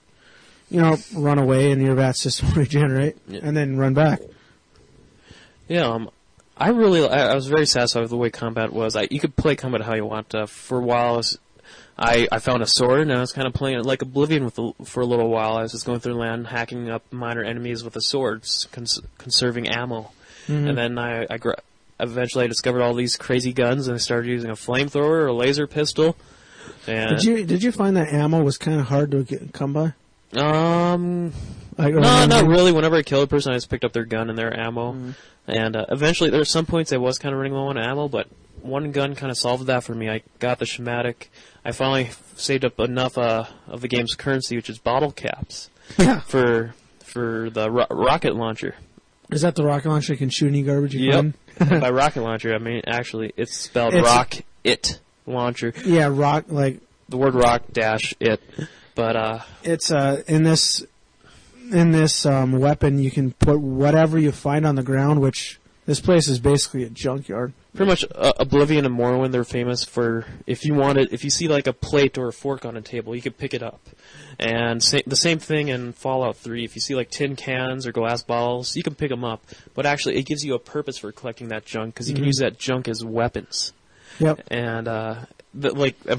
run away and your VAT system will regenerate, and then run back. Yeah, I was very satisfied with the way combat was. You could play combat how you want. For a while, I found a sword, and I was kind of playing it like Oblivion for a little while. I was just going through the land, hacking up minor enemies with a sword, conserving ammo. Mm-hmm. And then eventually I discovered all these crazy guns, and I started using a flamethrower or a laser pistol. And did you find that ammo was kind of hard to come by? No, not really. Whenever I killed a person, I just picked up their gun and their ammo. Mm-hmm. And eventually, there were some points I was kind of running low on ammo, but one gun kind of solved that for me. I got the schematic. I finally saved up enough of the game's currency, which is bottle caps, for the rocket launcher. Is that the rocket launcher you can shoot any garbage you find? By rocket launcher, I mean, actually, it's spelled rock-it launcher. Yeah, rock, like... The word rock-it. But, it's, in this weapon, you can put whatever you find on the ground, which This place is basically a junkyard. Pretty much, Oblivion and Morrowind, they're famous for, if you see like a plate or a fork on a table, you can pick it up. And the same thing in Fallout 3. If you see like tin cans or glass bottles, you can pick them up. But actually, it gives you a purpose for collecting that junk, because you can use that junk as weapons. Yep. And, and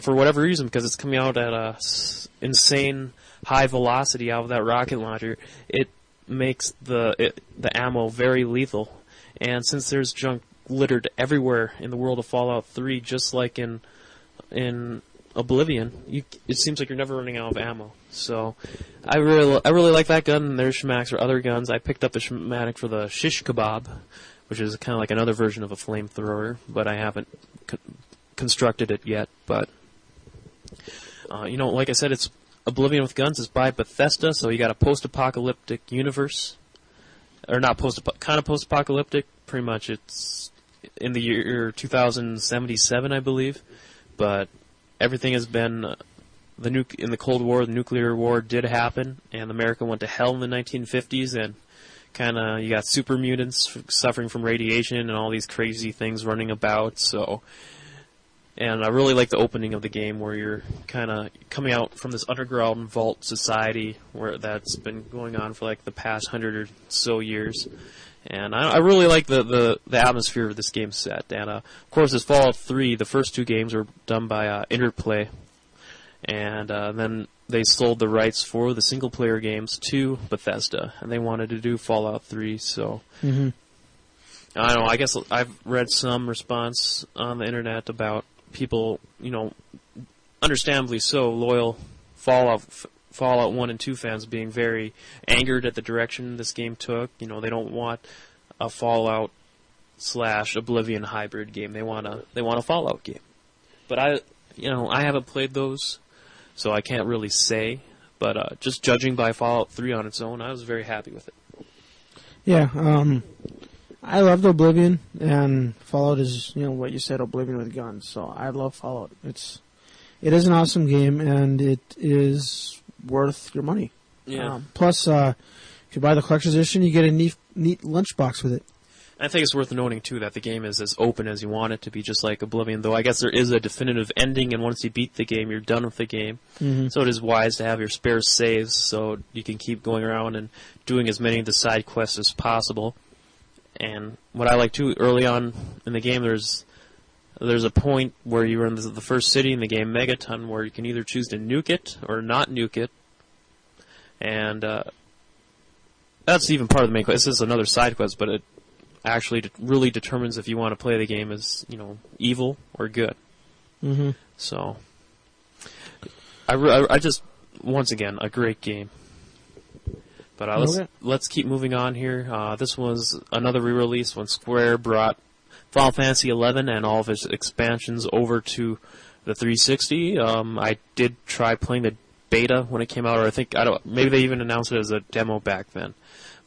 for whatever reason, because it's coming out at a insane high velocity out of that rocket launcher, it makes the ammo very lethal. And since there's junk littered everywhere in the world of Fallout 3, just like in Oblivion, it seems like you're never running out of ammo. So I really like that gun, and there's schematics for other guns. I picked up the schematic for the shish kebab, which is kind of like another version of a flamethrower, but I haven't constructed it yet. But like I said, it's Oblivion with guns. It's by Bethesda, so you got a post-apocalyptic universe, or not kind of post-apocalyptic. Pretty much, it's in the year 2077, I believe. But everything has been in the Cold War. The nuclear war did happen, and America went to hell in the 1950s, and kind of you got super mutants suffering from radiation and all these crazy things running about. So. And I really like the opening of the game, where you're kind of coming out from this underground vault society where that's been going on for like the past 100 or so years. And I really like the atmosphere of this game set. And of course, as Fallout 3, the first two games were done by Interplay, and then they sold the rights for the single player games to Bethesda, and they wanted to do Fallout 3. So I don't know. I guess I've read some response on the internet about people, understandably so, loyal Fallout 1 and 2 fans being very angered at the direction this game took. They don't want a Fallout / Oblivion hybrid game. They want a Fallout game. But I haven't played those, so I can't really say. But just judging by Fallout 3 on its own, I was very happy with it. Yeah, I loved Oblivion, and Fallout is, what you said, Oblivion with guns. So I love Fallout. It is an awesome game, and it is worth your money. Yeah. Plus, if you buy the collector's edition, you get a neat lunchbox with it. I think it's worth noting, too, that the game is as open as you want it to be, just like Oblivion, though I guess there is a definitive ending, and once you beat the game, you're done with the game. Mm-hmm. So it is wise to have your spare saves so you can keep going around and doing as many of the side quests as possible. And what I like, too, early on in the game, there's a point where you're in the first city in the game, Megaton, where you can either choose to nuke it or not nuke it. And that's even part of the main quest. This is another side quest, but it actually really determines if you want to play the game as, evil or good. Mm-hmm. So, I just, once again, a great game. But let's keep moving on here. This was another re-release when Square brought Final Fantasy XI and all of its expansions over to the 360. I did try playing the beta when it came out, or maybe they even announced it as a demo back then.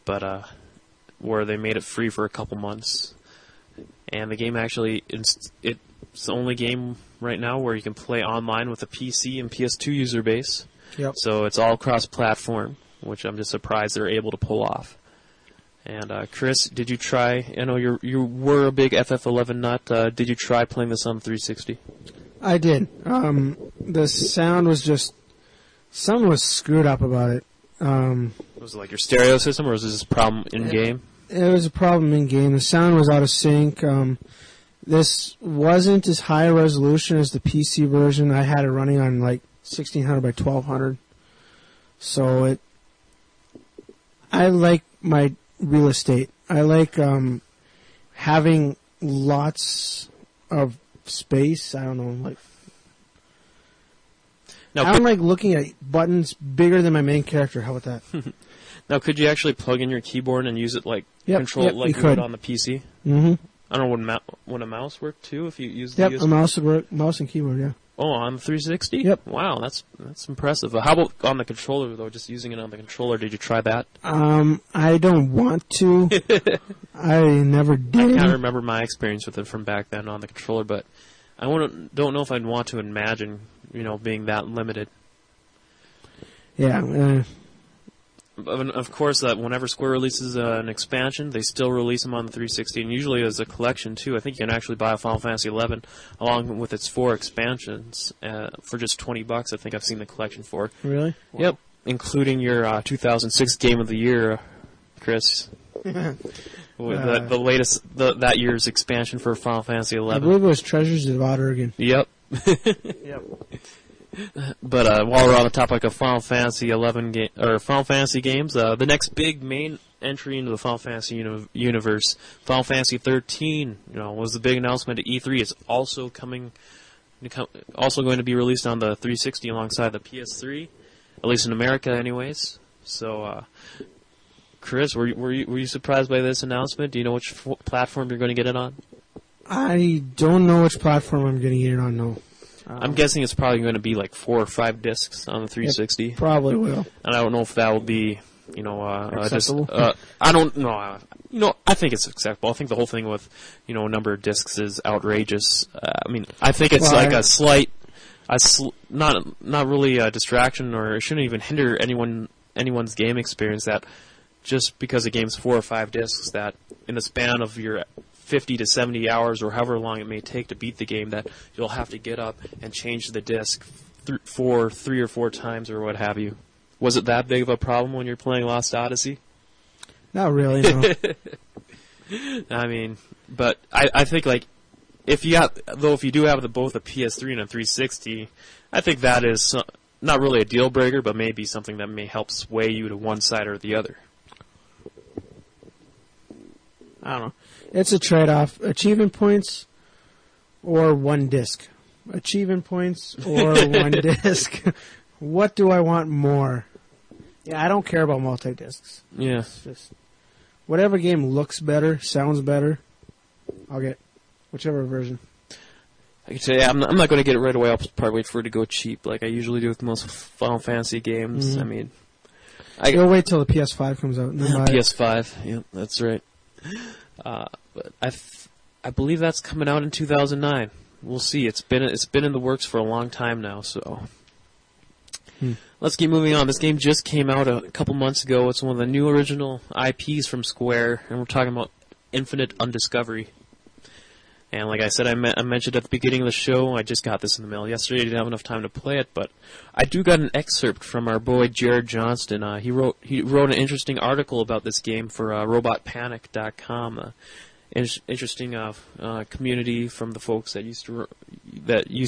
But where they made it free for a couple months. And the game actually, it's the only game right now where you can play online with a PC and PS2 user base. Yep. So it's all cross-platform, which I'm just surprised they're able to pull off. And Chris, did you try? I know you were a big FF11 nut. Did you try playing this on 360? I did. The sound was something was screwed up about it. Was it like your stereo system, or was this a problem in game? It was a problem in game. The sound was out of sync. This wasn't as high a resolution as the PC version. I had it running on like 1600 by 1200. So I like my real estate. I like having lots of space. I don't know, I don't like looking at buttons bigger than my main character. How about that? Now, could you actually plug in your keyboard and use it control it like you would on the PC? Mm-hmm. I don't know, would a mouse work too if you use the Yep, USB? a mouse would work. Mouse and keyboard, yeah. Oh, on the 360? Yep. Wow, that's impressive. How about on the controller, though, just using it on the controller? Did you try that? I don't want to. I never did. I can't remember my experience with it from back then on the controller, but I don't know if I'd want to imagine, being that limited. Yeah. of course, whenever Square releases an expansion, they still release them on the 360, and usually as a collection too. I think you can actually buy a Final Fantasy 11 along with its 4 expansions for just $20. I think I've seen the collection for. Really? Wow. Yep, including your 2006 Game of the Year, Chris. The latest that year's expansion for Final Fantasy 11. I believe it was Treasures of Oregon. Yep. Yep. But while we're on the topic of Final Fantasy 11 Final Fantasy games, the next big main entry into the Final Fantasy universe, Final Fantasy 13, was the big announcement at E3. It's also going to be released on the 360 alongside the PS3, at least in America, anyways. So, Chris, were you surprised by this announcement? Do you know which platform you're going to get it on? I don't know which platform I'm going to get it on. No. I'm guessing it's probably going to be like 4 or 5 discs on the 360. It probably will. And I don't know if that will be, acceptable. I don't know. I think it's acceptable. I think the whole thing with, number of discs is outrageous. I think it's a slight, not really a distraction, or it shouldn't even hinder anyone's game experience. That just because a game's 4 or 5 discs, that in the span of your 50 to 70 hours or however long it may take to beat the game, that you'll have to get up and change the disc 3 or 4 times or what have you. Was it that big of a problem when you're playing Lost Odyssey? Not really, no. But I think if you do have both a PS3 and a 360, I think that is not really a deal breaker, but maybe something that may help sway you to one side or the other. I don't know. It's a trade-off. Achievement points or 1 disc. Achievement points or 1 disc. What do I want more? Yeah, I don't care about multi-discs. Yeah. It's just whatever game looks better, sounds better, I'll get whichever version. I can say I'm not going to get it right away. I'll probably wait for it to go cheap, like I usually do with most Final Fantasy games. Mm-hmm. You'll wait till the PS5 comes out. And then buy PS5, yeah, that's right. But I believe that's coming out in 2009. We'll see. It's been in the works for a long time now. So let's keep moving on. This game just came out a couple months ago. It's one of the new original IPs from Square, and we're talking about Infinite Undiscovery. And like I said, I mentioned at the beginning of the show, I just got this in the mail yesterday. I didn't have enough time to play it, but I do got an excerpt from our boy Jared Johnston. He wrote an interesting article about this game for RobotPanic.com. Interesting community from the folks that used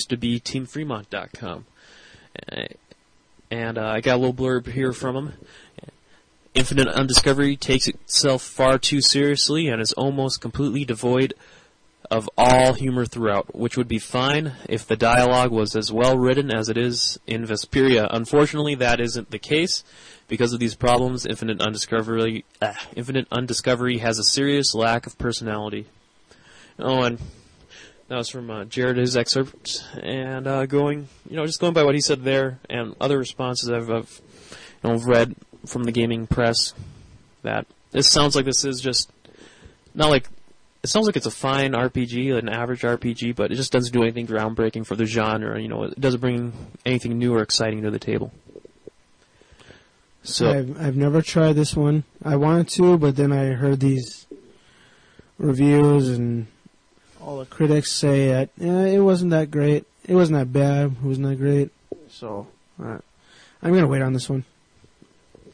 to be TeamFremont.com. And I got a little blurb here from him. Infinite Undiscovery takes itself far too seriously and is almost completely devoid of all humor throughout, which would be fine if the dialogue was as well written as it is in Vesperia. Unfortunately, that isn't the case. Because of these problems, Infinite Undiscovery has a serious lack of personality. Oh, and that was from Jared, his excerpt, and just going by what he said there, and other responses I've read from the gaming press, that this sounds like this is just not like. It sounds like it's a fine RPG, an average RPG, but it just doesn't do anything groundbreaking for the genre. It doesn't bring anything new or exciting to the table. So I've never tried this one. I wanted to, but then I heard these reviews and all the critics say that it wasn't that great. It wasn't that bad. It wasn't that great. So I'm going to wait on this one.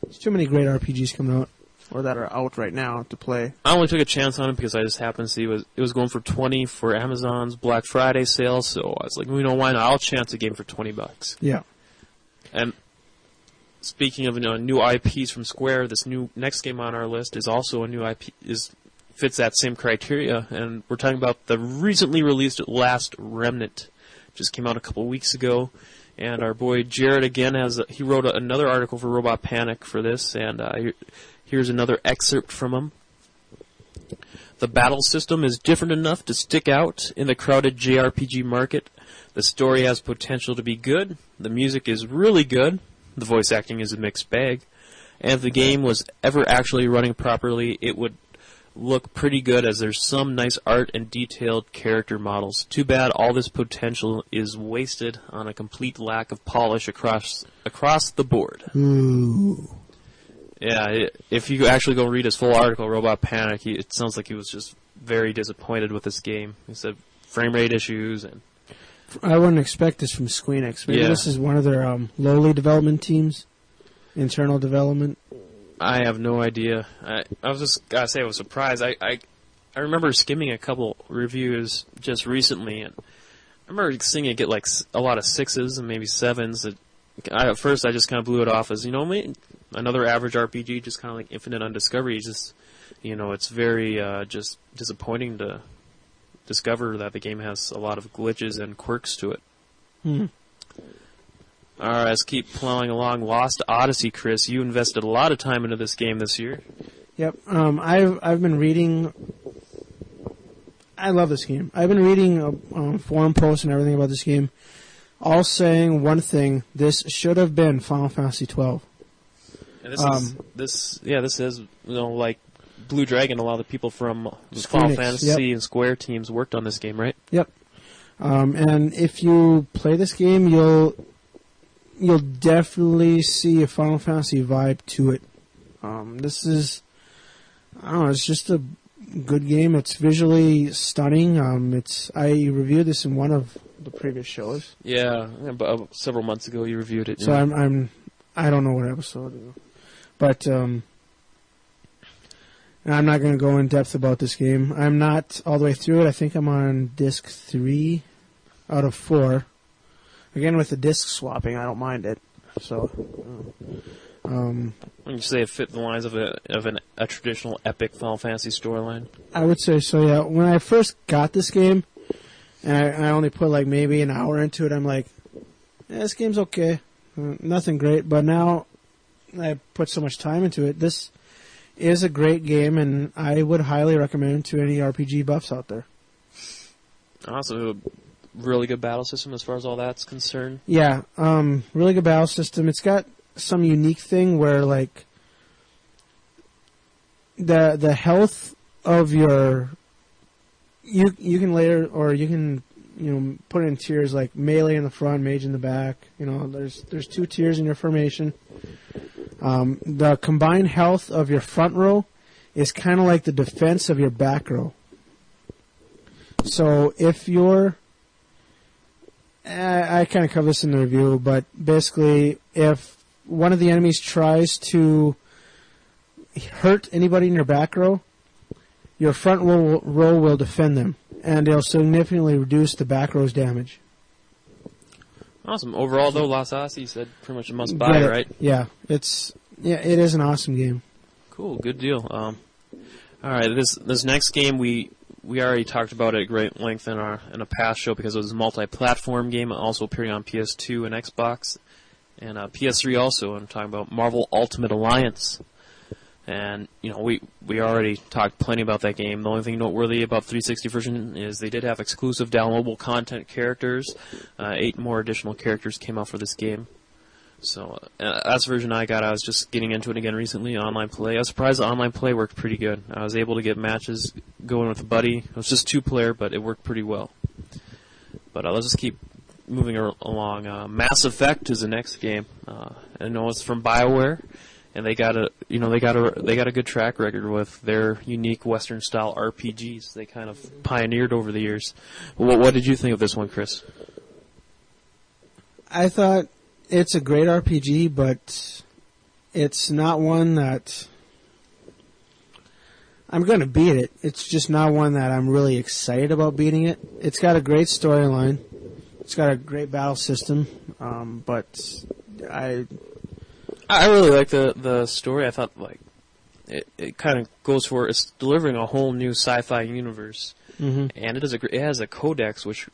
There's too many great RPGs coming out. Or that are out right now to play. I only took a chance on it because I just happened to see it was going for $20 for Amazon's Black Friday sale, so I was like, why not? I'll chance a game for $20. Yeah. And speaking of new IPs from Square, this next game on our list is also a new IP. Fits that same criteria, and we're talking about the recently released Last Remnant. Just came out a couple weeks ago. And our boy Jared again he wrote another article for Robot Panic for this, and here's another excerpt from him. The battle system is different enough to stick out in the crowded JRPG market. The story has potential to be good. The music is really good. The voice acting is a mixed bag. And if the game was ever actually running properly, it would look pretty good, as there's some nice art and detailed character models. Too bad all this potential is wasted on a complete lack of polish across the board. Ooh. Yeah, if you actually go read his full article, Robot Panic, it sounds like he was just very disappointed with this game. He said frame rate issues and... I wouldn't expect this from Squeenix. Maybe this is one of their lowly development teams, internal development. I have no idea. I was just gotta say I was surprised. I remember skimming a couple reviews just recently, and I remember seeing it get like a lot of 6s and maybe 7s. At first, I just kind of blew it off as another average RPG, just kind of like Infinite Undiscovery. Just it's very just disappointing to discover that the game has a lot of glitches and quirks to it. All right, let's keep plowing along. Lost Odyssey, Chris. You invested a lot of time into this game this year. Yep. I've been reading. I love this game. I've been reading forum posts and everything about this game, all saying one thing: this should have been Final Fantasy 12. And this is like Blue Dragon. A lot of the people from Final Fantasy and Square teams worked on this game, right? Yep. And if you play this game, you'll definitely see a Final Fantasy vibe to it. This is, I don't know, it's just a good game. It's visually stunning. I reviewed this in one of the previous shows. Yeah, about several months ago you reviewed it. So I don't know what episode, but and I'm not going to go in depth about this game. I'm not all the way through it. I think I'm on disc 3 out of 4. Again, with the disc swapping, I don't mind it. So, when you say it fit the lines of a traditional epic Final Fantasy storyline, I would say so. Yeah. When I first got this game, and I only put like maybe an hour into it, I'm like, this game's okay, nothing great. But now I put so much time into it. This is a great game, and I would highly recommend it to any RPG buffs out there. Also, really good battle system as far as all that's concerned. Yeah, really good battle system. It's got some unique thing where like the health of your you can layer, or you can put it in tiers, like melee in the front, mage in the back. There's 2 tiers in your formation. The combined health of your front row is kind of like the defense of your back row. So if you're I kind of cover this in the review, but basically, if one of the enemies tries to hurt anybody in your back row, your front row will defend them, and it'll significantly reduce the back row's damage. Awesome. Overall, though, Lost Odyssey, you said pretty much a must-buy, right? Yeah, it is an awesome game. Cool, good deal. All right, this next game we already talked about it at great length in a past show because it was a multi-platform game, also appearing on PS2 and Xbox, and PS3 also. I'm talking about Marvel Ultimate Alliance. And, we already talked plenty about that game. The only thing noteworthy about the 360 version is they did have exclusive downloadable content characters. 8 more additional characters came out for this game. So, that's the version I got. I was just getting into it again recently, online play. I was surprised the online play worked pretty good. I was able to get matches going with a buddy. It was just 2-player, but it worked pretty well. But let's just keep moving along. Mass Effect is the next game. I know it's from BioWare, and they got a good track record with their unique Western style RPGs. They kind of pioneered over the years. What did you think of this one, Chris? I thought it's a great RPG, but it's not one that I'm going to beat it. It's just not one that I'm really excited about beating it. It's got a great storyline. It's got a great battle system, but I really like the story. I thought it kind of goes for it's delivering a whole new sci-fi universe, and it has a codex which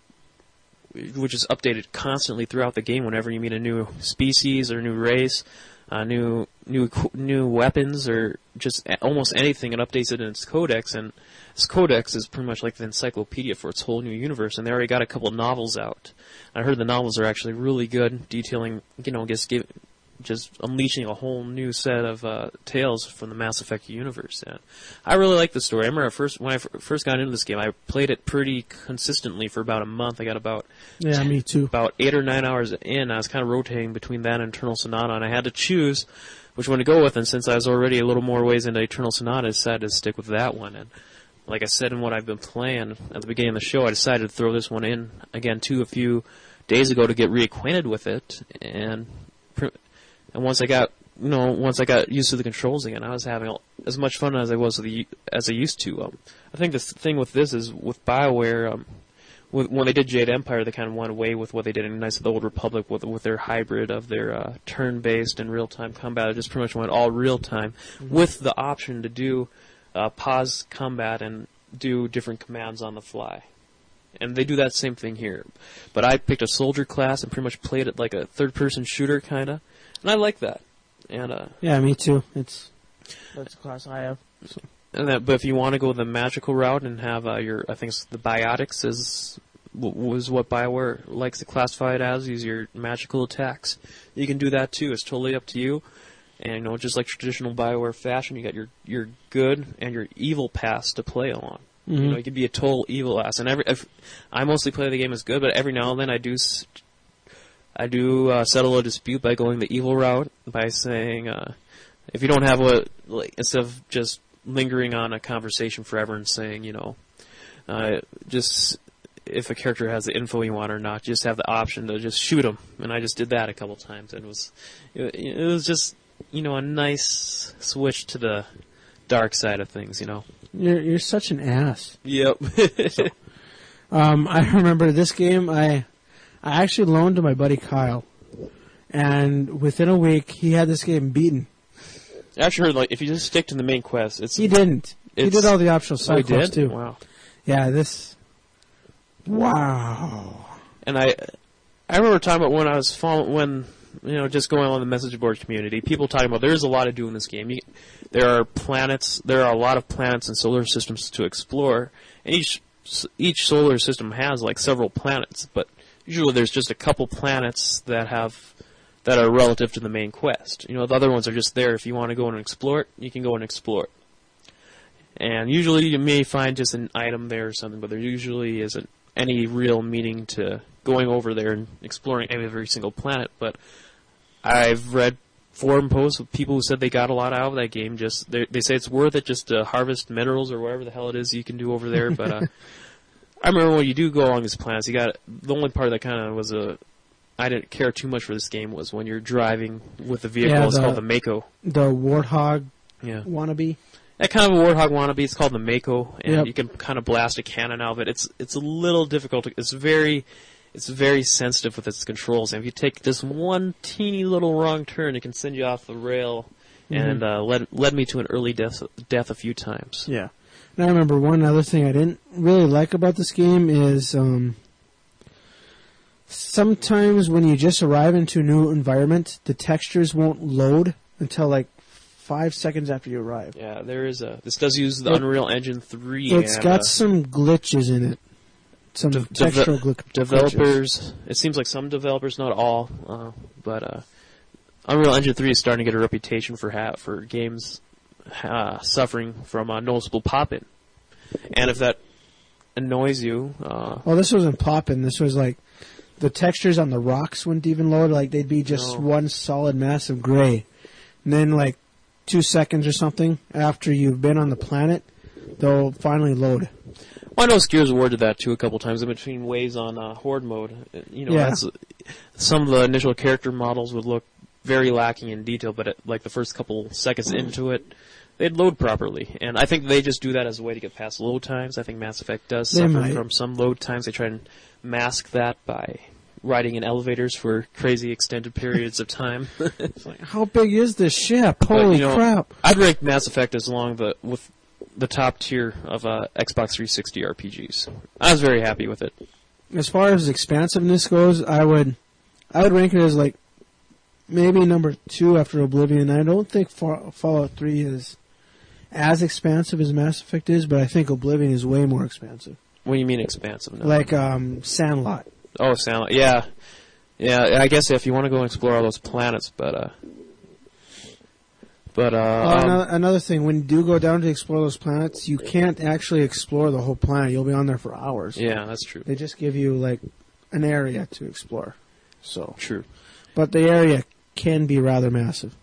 is updated constantly throughout the game. Whenever you meet a new species or new race, new weapons, or just almost anything, it updates it in its codex. And this codex is pretty much like the encyclopedia for its whole new universe. And they already got a couple novels out. I heard the novels are actually really good, detailing, just unleashing a whole new set of tales from the Mass Effect universe. And I really like the story. I remember when I first got into this game, I played it pretty consistently for about a month. I got about me too. About 8 or 9 hours in. I was kind of rotating between that and Eternal Sonata, and I had to choose which one to go with. And since I was already a little more ways into Eternal Sonata, I decided to stick with that one. And like I said in what I've been playing at the beginning of the show, I decided to throw this one in again too a few days ago to get reacquainted with it, and once I got used to the controls again, I was having as much fun as I used to. I think the thing with this is with BioWare, when they did Jade Empire, they kind of went away with what they did in Knights of the Old Republic with their hybrid of their turn-based and real-time combat. It just pretty much went all real-time with the option to do pause combat and do different commands on the fly. And they do that same thing here. But I picked a soldier class and pretty much played it like a third-person shooter, kind of. And I like that. And yeah, me too. That's the class I have. So. But if you want to go the magical route and have I think it's the biotics was what BioWare likes to classify it as, use your magical attacks. You can do that too. It's totally up to you. And just like traditional BioWare fashion, you got your good and your evil paths to play along. Mm-hmm. You could be a total evil ass, and I mostly play the game as good, but every now and then I do settle a dispute by going the evil route by saying, if you don't have instead of just lingering on a conversation forever and saying, just if a character has the info you want or not, just have the option to just shoot them, and I just did that a couple times, and it was just a nice switch to the dark side of things, You're such an ass. Yep. So, I remember this game I actually loaned to my buddy Kyle, and within a week he had this game beaten. I actually heard if you just stick to the main quest, he didn't. He did all the optional side quests too. Wow. Yeah, Wow. And I remember talking about when I was just going on the message board community, people talking about there's a lot to do in this game. There are a lot of planets and solar systems to explore, and each solar system has several planets, but usually there's just a couple planets that are relative to the main quest. The other ones are just there. If you want to go and explore it, you can go and explore it. And usually you may find just an item there or something, but there usually isn't any real meaning to going over there and exploring every single planet. But I've read forum posts of people who said they got a lot out of that game. They say it's worth it just to harvest minerals or whatever the hell it is you can do over there. But I remember when you do go along these planets, the only part that kind of was I didn't care too much for this game was when you're driving with the vehicle. It's called the Mako. The Warthog wannabe. That kind of a Warthog wannabe. It's called the Mako, and you can kind of blast a cannon out of it. It's a little difficult. It's very sensitive with its controls, and if you take just one teeny little wrong turn, it can send you off the rail, and led me to an early death a few times. Yeah. And I remember one other thing I didn't really like about this game is sometimes when you just arrive into a new environment, the textures won't load until 5 seconds after you arrive. Yeah, this does use the Unreal Engine 3. It's got some glitches in it. Some textural glitches. Developers, it seems like some developers, not all, but Unreal Engine 3 is starting to get a reputation for games suffering from noticeable pop-in. And if that annoys you... well, this wasn't pop-in. This was the textures on the rocks wouldn't even load. They'd be just one solid mass of gray. And then 2 seconds or something after you've been on the planet, they'll finally load. Well, I know Gears of War did that too a couple times in between waves on Horde mode. Some of the initial character models would look very lacking in detail, but the first couple seconds into it, they'd load properly. And I think they just do that as a way to get past load times. I think Mass Effect does suffer from some load times. They try and mask that by riding in elevators for crazy extended periods of time. It's how big is this ship? Holy crap! I'd rank Mass Effect as with the top tier of Xbox 360 RPGs. I was very happy with it. As far as expansiveness goes, I would rank it as maybe number 2 after Oblivion. I don't think Fallout 3 is as expansive as Mass Effect is, but I think Oblivion is way more expansive. What do you mean expansive? Sandlot. Oh, Sandlot. Yeah. Yeah, I guess if you want to go and explore all those planets, another thing, when you do go down to explore those planets, you can't actually explore the whole planet. You'll be on there for hours. Yeah, that's true. They just give you like an area to explore. So true. But the area can be rather massive.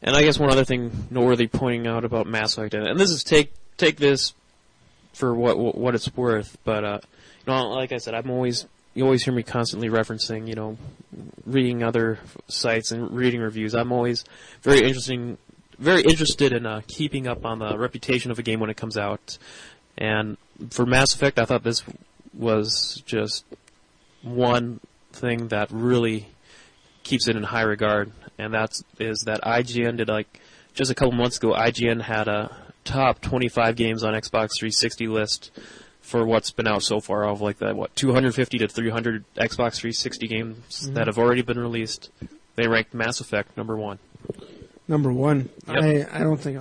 And I guess one other thing noteworthy pointing out about Mass Effect, and this is take this for what it's worth, but like I said, you always hear me constantly referencing, reading other sites and reading reviews. I'm always very interested in keeping up on the reputation of a game when it comes out. And for Mass Effect, I thought this was just one thing that really keeps it in high regard, and that is that IGN did, just a couple months ago, IGN had a top 25 games on Xbox 360 list for what's been out so far, of 250 to 300 Xbox 360 games that have already been released. They ranked Mass Effect number 1. Number 1. Yep. I don't think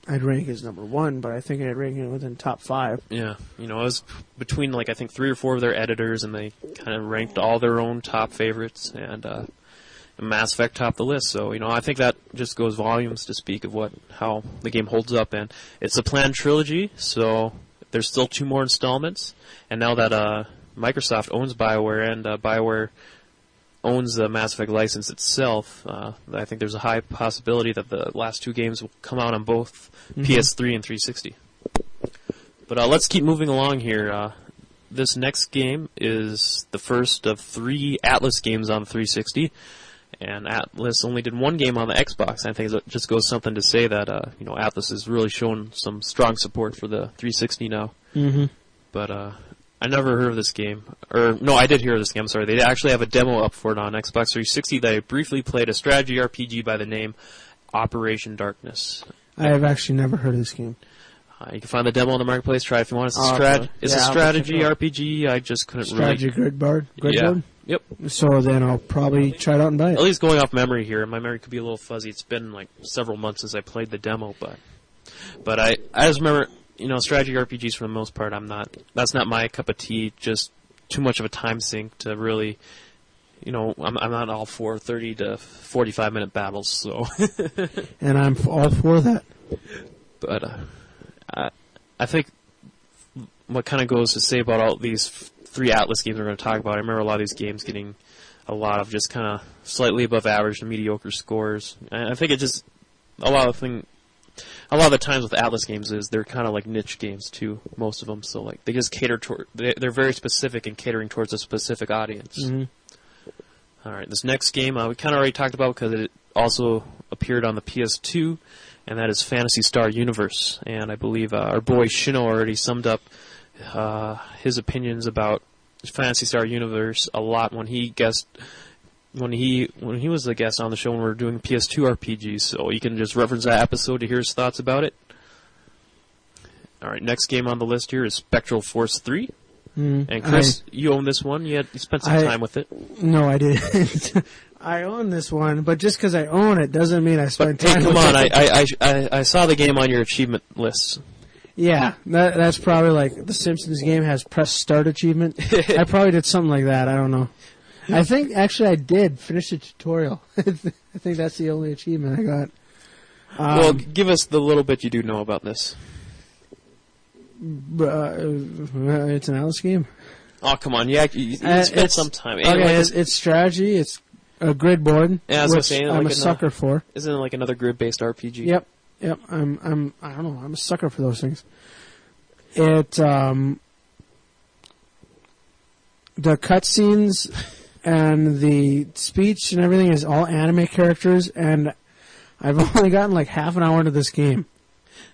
I'd rank it as number 1, but I think I'd rank it within top 5. Yeah, it was between I think 3 or 4 of their editors, and they kind of ranked all their own top favorites, and Mass Effect topped the list. So I think that just goes volumes to speak of how the game holds up, and it's a planned trilogy, so there's still 2 more installments, and now that Microsoft owns BioWare and BioWare owns the Mass Effect license itself, I think there's a high possibility that the last 2 games will come out on both PS3 and 360. But let's keep moving along here. This next game is the first of 3 Atlas games on the 360, and Atlas only did 1 game on the Xbox. I think it just goes something to say that Atlas has really shown some strong support for the 360 now. Mm-hmm. But I never heard of this game. Or no, I did hear of this game. I'm sorry. They actually have a demo up for it on Xbox 360 that I briefly played, a strategy RPG by the name Operation Darkness. I have actually never heard of this game. You can find the demo on the marketplace. Try it if you want. It's a strategy RPG. I just couldn't strategy gridboard. Yeah. Yep. So then I'll probably try it out and buy it. At least going off memory here. My memory could be a little fuzzy. It's been several months since I played the demo, but I just remember, strategy RPGs for the most part, that's not my cup of tea. Just too much of a time sink to really, I'm not all for 30 to 45 minute battles. So. And I'm all for that. But I think what kind of goes to say about all these 3 Atlas games we're going to talk about, I remember a lot of these games getting a lot of just kind of slightly above average to mediocre scores. And I think it just, a lot of the times with Atlas games is they're kind of like niche games too, most of them. So they just cater toward, they're very specific in catering towards a specific audience. Mm-hmm. All right, this next game we kind of already talked about because it also appeared on the PS2, and that is Phantasy Star Universe. And I believe our boy Shino already summed up his opinions about Phantasy Star Universe a lot when he was the guest on the show when we were doing PS2 RPGs. So you can just reference that episode to hear his thoughts about it. All right, next game on the list here is Spectral Force 3. And Chris, you own this one. You spent some time with it. No, I didn't. I own this one, but just because I own it doesn't mean I spent time with it. Come on, I saw the game on your achievement list. Yeah, that's probably the Simpsons game has press start achievement. I probably did something like that. I don't know. I think actually I did finish the tutorial. I think that's the only achievement I got. Well, give us the little bit you do know about this. It's an Alice game. Oh, come on. You spent some time. Okay, it's strategy. It's a grid board, yeah, which I'm a sucker for. Isn't it like another grid-based RPG? Yep. I don't know. I'm a sucker for those things. It, the cutscenes and the speech and everything is all anime characters, and I've only gotten half an hour into this game.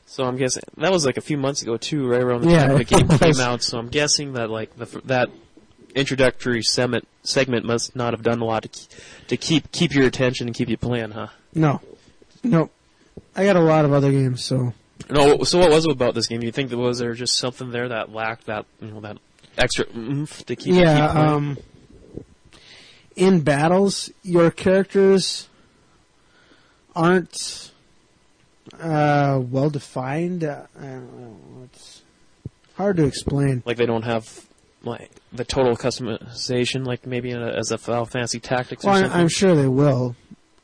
So I'm guessing that was a few months ago too, right around the time the game came out. So I'm guessing that that introductory segment must not have done a lot to keep your attention and keep you playing, huh? No. I got a lot of other games, so. No. So what was it about this game? You think was there just something there that lacked that that extra oomph to keep you playing? In battles, your characters aren't well defined. I don't know. It's hard to explain. They don't have like the total customization, like maybe as a Final Fantasy Tactics or Well, something? I'm sure they will.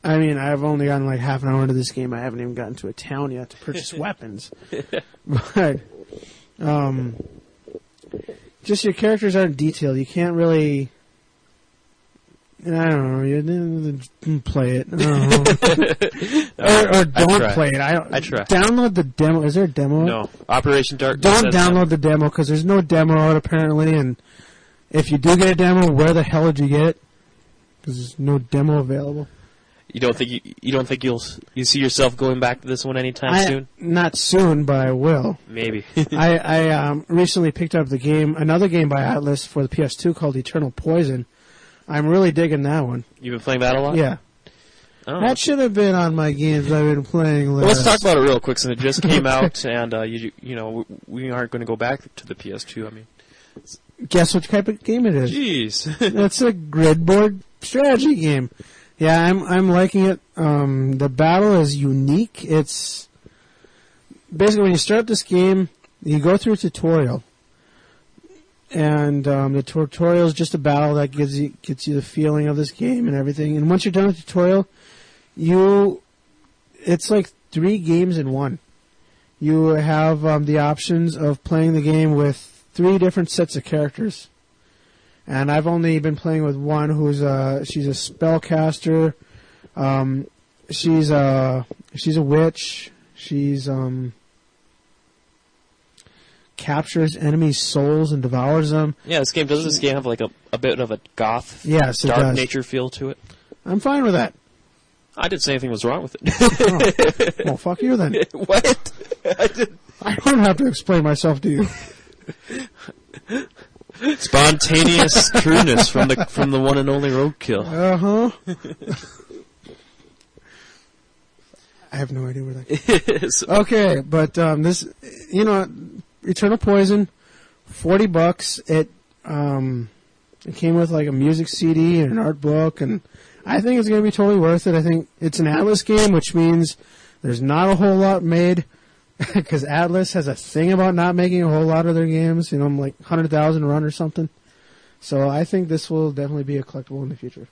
I mean, I've only gotten like half an hour into this game. I haven't even gotten to a town yet to purchase weapons. But, just your characters aren't detailed. You can't really... I don't know. You play it. or don't play it. I try. Download the demo. Is there a demo? No. Operation Darkness. Don't download the demo because there's no demo out apparently. And if you do get a demo, where the hell did you get it? Because there's no demo available. You don't think you'll see yourself going back to this one anytime soon? Not soon, but I will. Maybe. I recently picked up another game by Atlas for the PS2 called Eternal Poison. I'm really digging that one. You've been playing that a lot? Yeah. Oh. That should have been on my games I've been playing. Well, let's talk about it real quick, since it just came out, and we aren't going to go back to the PS2. I mean, guess what type of game it is? Jeez, it's a grid board strategy game. Yeah, I'm liking it. The battle is unique. It's basically when you start this game, you go through a tutorial. And the tutorial is just a battle that gets you the feeling of this game and everything. And once you're done with the tutorial, it's like 3 games in one. You have the options of playing the game with 3 different sets of characters. And I've only been playing with one she's a spellcaster. She's a witch. She's captures enemies' souls and devours them. Yeah, doesn't this game have like a bit of a goth, dark nature feel to it? I'm fine with that. I didn't say anything was wrong with it. Oh. Well, fuck you then. What? I don't have to explain myself to you. Spontaneous trueness from the one and only Roadkill. I have no idea where that is. Okay, but this, Eternal Poison, $40. It came with like a music CD and an art book, and I think it's going to be totally worth it. I think it's an Atlas game, which means there's not a whole lot made, because Atlas has a thing about not making a whole lot of their games. Like 100,000 run or something. So I think this will definitely be a collectible in the future.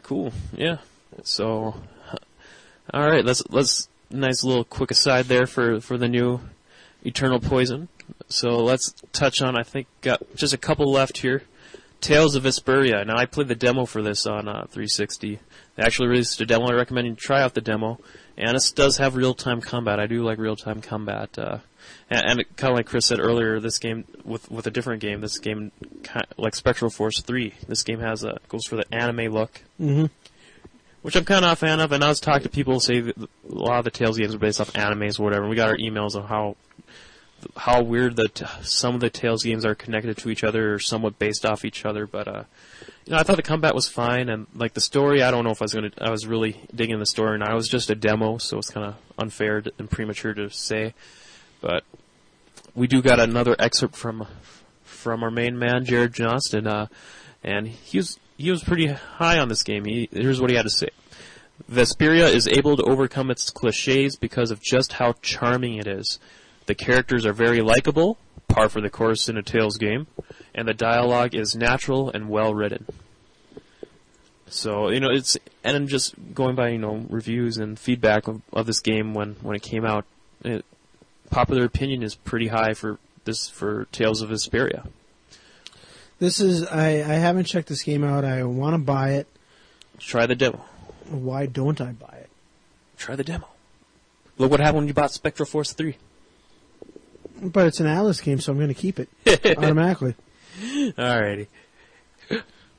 Cool. Yeah. So, all right. Let's nice little quick aside there for the new Eternal Poison. So let's touch on, I think, got just a couple left here. Tales of Vesperia. Now, I played the demo for this on 360. They actually released a demo. I recommend you try out the demo. And this does have real-time combat. I do like real-time combat. And kind of like Chris said earlier, this game, with a different game, this game, like Spectral Force 3, this game goes for the anime look. Mm-hmm. Which I'm kind of a fan of. And I was talking to people who say that a lot of the Tales games are based off animes or whatever. We got our emails on how weird that some of the Tales games are connected to each other or somewhat based off each other, but I thought the combat was fine, and like the story, I don't know if I was really digging the story, and I was just a demo, so it's kind of unfair and premature to say, but we do got another excerpt from our main man, Jared Johnston, and he was pretty high on this game. Here's what he had to say. Vesperia is able to overcome its cliches because of just how charming it is. The characters are very likable, par for the course in a Tales game, and the dialogue is natural and well written. So, and I'm just going by, reviews and feedback of this game when it came out. Popular opinion is pretty high for Tales of Vesperia. I haven't checked this game out. I want to buy it. Try the demo. Why don't I buy it? Try the demo. Look what happened when you bought Spectral Force 3. But it's an Atlas game, so I'm going to keep it automatically. Alrighty.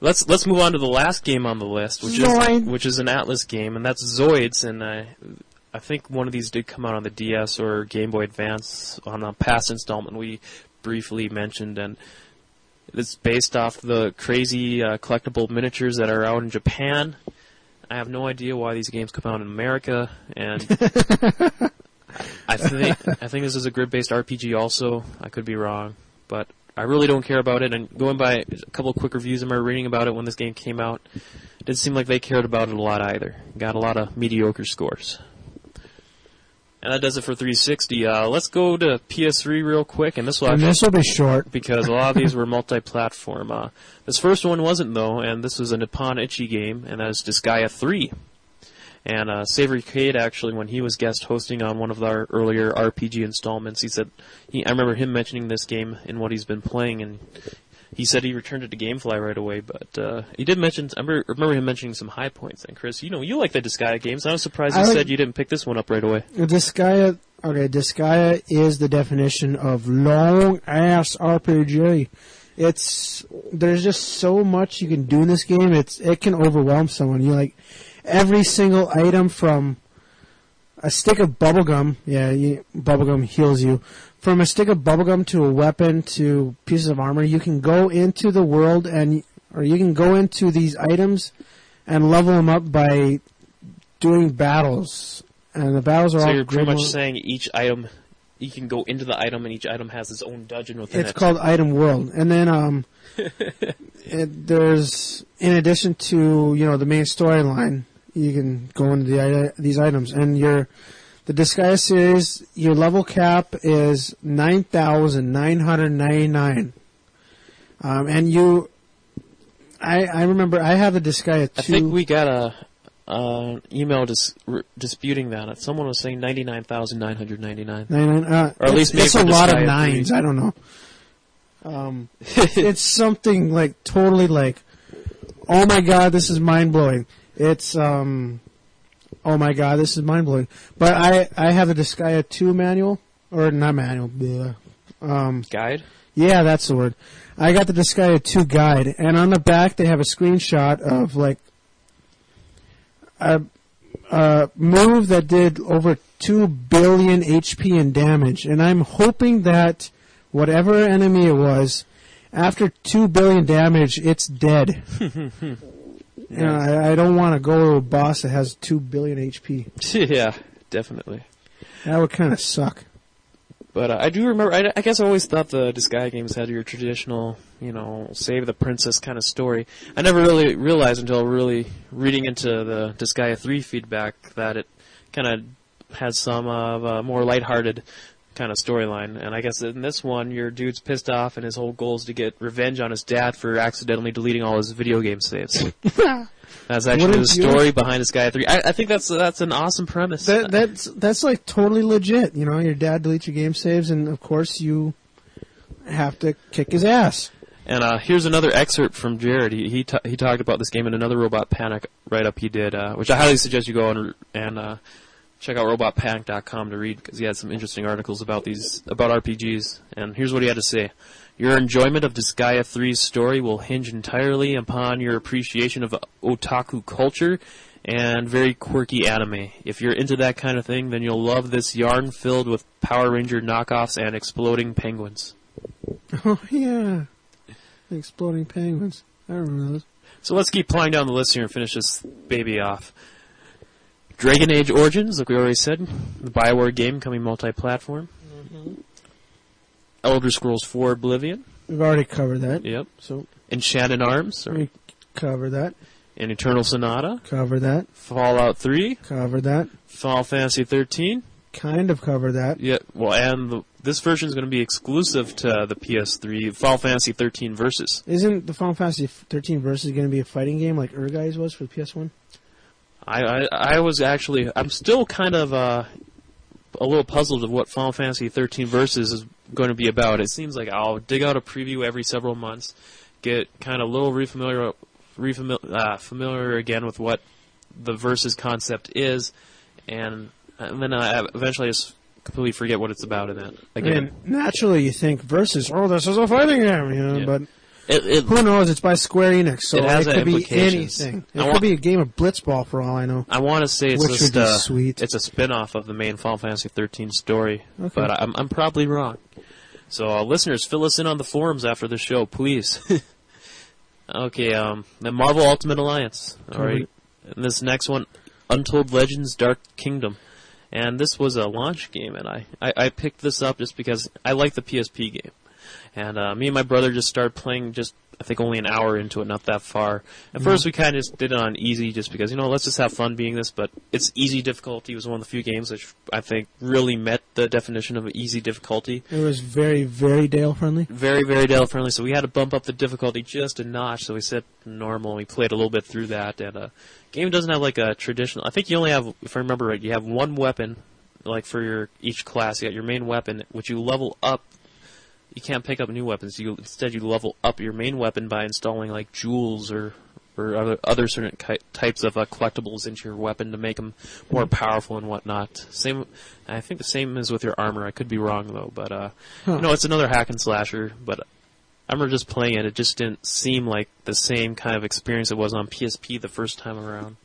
Let's move on to the last game on the list, which is an Atlas game, and that's Zoids. And I think one of these did come out on the DS or Game Boy Advance on a past installment we briefly mentioned, and it's based off the crazy collectible miniatures that are out in Japan. I have no idea why these games come out in America, and I think this is a grid-based RPG also. I could be wrong, but I really don't care about it. And going by a couple of quick reviews I remember reading about it when this game came out, it didn't seem like they cared about it a lot either. Got a lot of mediocre scores. And that does it for 360. Let's go to PS3 real quick, and this will be short because a lot of these were multi-platform. This first one wasn't though, and this was a Nippon Ichi game, and that is Disgaea 3. And Savory Cade, actually, when he was guest hosting on one of our earlier RPG installments, he said I remember him mentioning this game in what he's been playing, and he said he returned it to GameFly right away, but he did mention. I remember him mentioning some high points. And Chris, you like the Disgaea games. I was surprised you said you didn't pick this one up right away. Disgaea is the definition of long ass RPG. There's just so much you can do in this game. It can overwhelm someone. You like every single item from a stick of bubblegum. Yeah, bubblegum heals you. From a stick of bubblegum to a weapon to pieces of armor, you can go into the world or you can go into these items and level them up by doing battles. And the battles are all. So you're pretty much saying each item, you can go into the item, and each item has its own dungeon within it. It's called Item World, and then there's, in addition to the main storyline, you can go into these items, and the Disgaea series, your level cap is 9,999. And I remember I have the Disgaea 2. I think we got a email disputing that. Someone was saying 99,999. Or at least maybe it's a lot of nines. 3. I don't know. It's something like totally like, oh my god, this is mind blowing. It's oh my god, this is mind-blowing. But I have the Disgaea 2 manual, or not manual, guide? Yeah, that's the word. I got the Disgaea 2 guide, and on the back they have a screenshot of, like, a move that did over 2 billion HP in damage, and I'm hoping that whatever enemy it was, after 2 billion damage, it's dead. I don't want to go to a boss that has 2 billion HP. Yeah, definitely. That would kind of suck. But I do remember, I guess I always thought the Disgaea games had your traditional, save the princess kind of story. I never really realized until really reading into the Disgaea 3 feedback that it kind of had some of a more lighthearted kind of storyline. And I guess in this one, your dude's pissed off and his whole goal is to get revenge on his dad for accidentally deleting all his video game saves. That's actually the story behind Disgaea 3. I think that's an awesome premise. That's like totally legit. Your dad deletes your game saves, and of course you have to kick his ass. And here's another excerpt from Jared. He talked about this game in another Robot Panic write-up he did, which I highly suggest you go and check out robotpanic.com to read, because he had some interesting articles about RPGs. And here's what he had to say. Your enjoyment of Disgaea 3's story will hinge entirely upon your appreciation of otaku culture and very quirky anime. If you're into that kind of thing, then you'll love this yarn filled with Power Ranger knockoffs and exploding penguins. Oh, yeah. The exploding penguins. I remember those. So let's keep plowing down the list here and finish this baby off. Dragon Age Origins, like we already said, the BioWare game coming multi-platform. Mm-hmm. Elder Scrolls 4 Oblivion. We've already covered that. Yep. So Enchanted Arms. We covered that. And Eternal Sonata. Covered that. Fallout 3. Covered that. Final Fantasy 13. Kind of covered that. Yeah. Well, and this version is going to be exclusive to the PS3. Final Fantasy 13 Versus. Isn't the Final Fantasy 13 Versus going to be a fighting game like Urgai's was for the PS1? I'm still kind of a little puzzled of what Final Fantasy 13 Versus is going to be about. It seems like I'll dig out a preview every several months, get kind of a little familiar again with what the Versus concept is, and then I eventually just completely forget what it's about in that again. And naturally, you think Versus, this is a fighting game, Yeah. But who knows? It's by Square Enix, so it could be anything. It could be a game of Blitzball for all I know. I want to say it's which would be sweet. It's a spin-off of the main Final Fantasy 13 story, okay. But I'm probably wrong. So listeners, fill us in on the forums after the show, please. Okay, the Marvel Ultimate Alliance. All right, and this next one, Untold Legends: Dark Kingdom. And this was a launch game, and I picked this up just because I like the PSP game. And me and my brother just started playing just I think only an hour into it, not that far. At first, we kind of just did it on easy, just because let's just have fun being this. But it's easy difficulty was one of the few games which I think really met the definition of easy difficulty. It was very, very Dale friendly. Very, very Dale friendly. So we had to bump up the difficulty just a notch. So we set normal. We played a little bit through that, and game doesn't have like a traditional. I think you only have, if I remember right, you have one weapon, like for each class. You got your main weapon, which you level up. You can't pick up new weapons. Instead, you level up your main weapon by installing like jewels or other certain types of collectibles into your weapon to make them more powerful and whatnot. Same, I think the same is with your armor. I could be wrong though, but it's another hack and slasher. But I remember just playing it. It just didn't seem like the same kind of experience it was on PSP the first time around.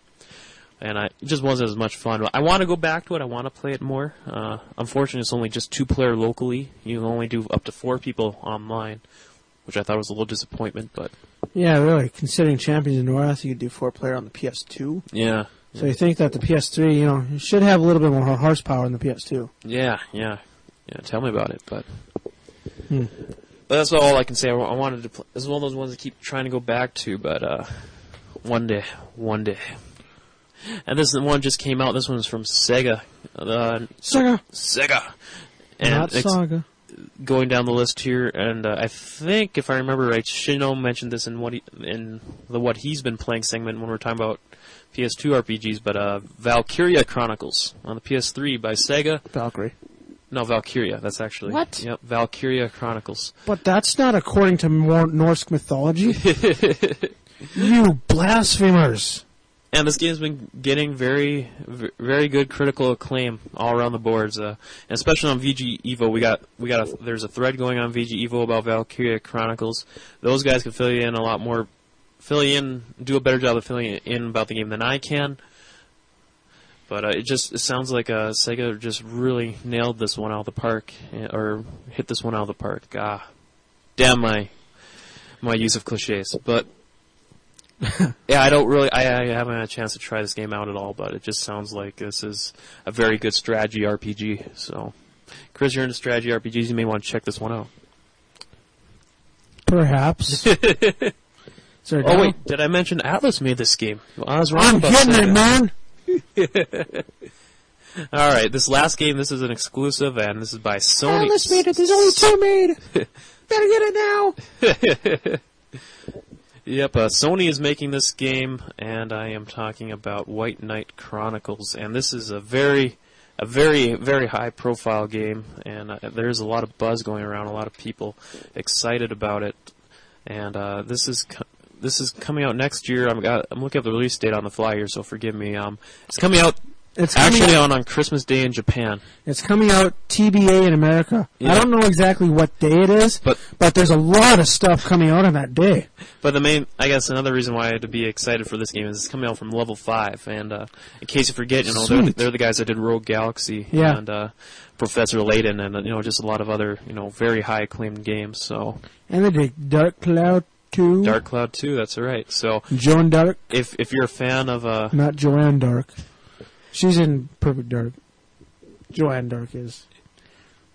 And it just wasn't as much fun. I want to go back to it. I want to play it more. Unfortunately, it's only just 2-player locally. You can only do up to 4 people online, which I thought was a little disappointment. But yeah, really, considering Champions of North, you could do 4-player on the PS2. Yeah. So you think that the PS3, it should have a little bit more horsepower than the PS2. Yeah. Tell me about it. But that's all I can say. I wanted to play. This is one of those ones I keep trying to go back to, but one day. And this one just came out. This one's from Sega. Sega. And not Saga. Going down the list here, and I think, if I remember right, Shino mentioned this in what he's been playing segment when we're talking about PS2 RPGs, but Valkyria Chronicles on the PS3 by Sega. Valkyrie. No, Valkyria. That's actually... What? Yep, Valkyria Chronicles. But that's not according to Norse mythology. You blasphemers. And this game's been getting very, very good critical acclaim all around the boards, and especially on VGevo. There's a thread going on VGevo about Valkyria Chronicles. Those guys can fill you in a lot more, do a better job of filling you in about the game than I can. But it sounds like Sega just really nailed this one out of the park, or hit this one out of the park. Damn my use of cliches, but. Yeah, I haven't had a chance to try this game out at all, but it just sounds like this is a very good strategy RPG. So, Chris, you're into strategy RPGs, you may want to check this one out. Perhaps. Oh, wait, did I mention Atlas made this game? Well, I was wrong I'm about getting it, man! Alright, this last game, this is an exclusive, and this is by Sony. Atlas made it, there's only 2 made! Better get it now! Yep, Sony is making this game, and I am talking about White Knight Chronicles, and this is a very, very high-profile game, and there's a lot of buzz going around, a lot of people excited about it, and this is coming out next year. I'm looking at the release date on the fly here, so forgive me. It's coming out. It's actually on Christmas Day in Japan. It's coming out TBA in America. Yeah. I don't know exactly what day it is, but there's a lot of stuff coming out on that day. But I guess another reason why I had to be excited for this game is it's coming out from Level 5. And in case you forget, they're the guys that did Rogue Galaxy and Professor Layton and just a lot of other very high acclaimed games. So and they did Dark Cloud 2. Dark Cloud 2, that's right. So Joan Dark. If you're a fan of not Joanne Dark. She's in Perfect Dark. Joanne Dark is.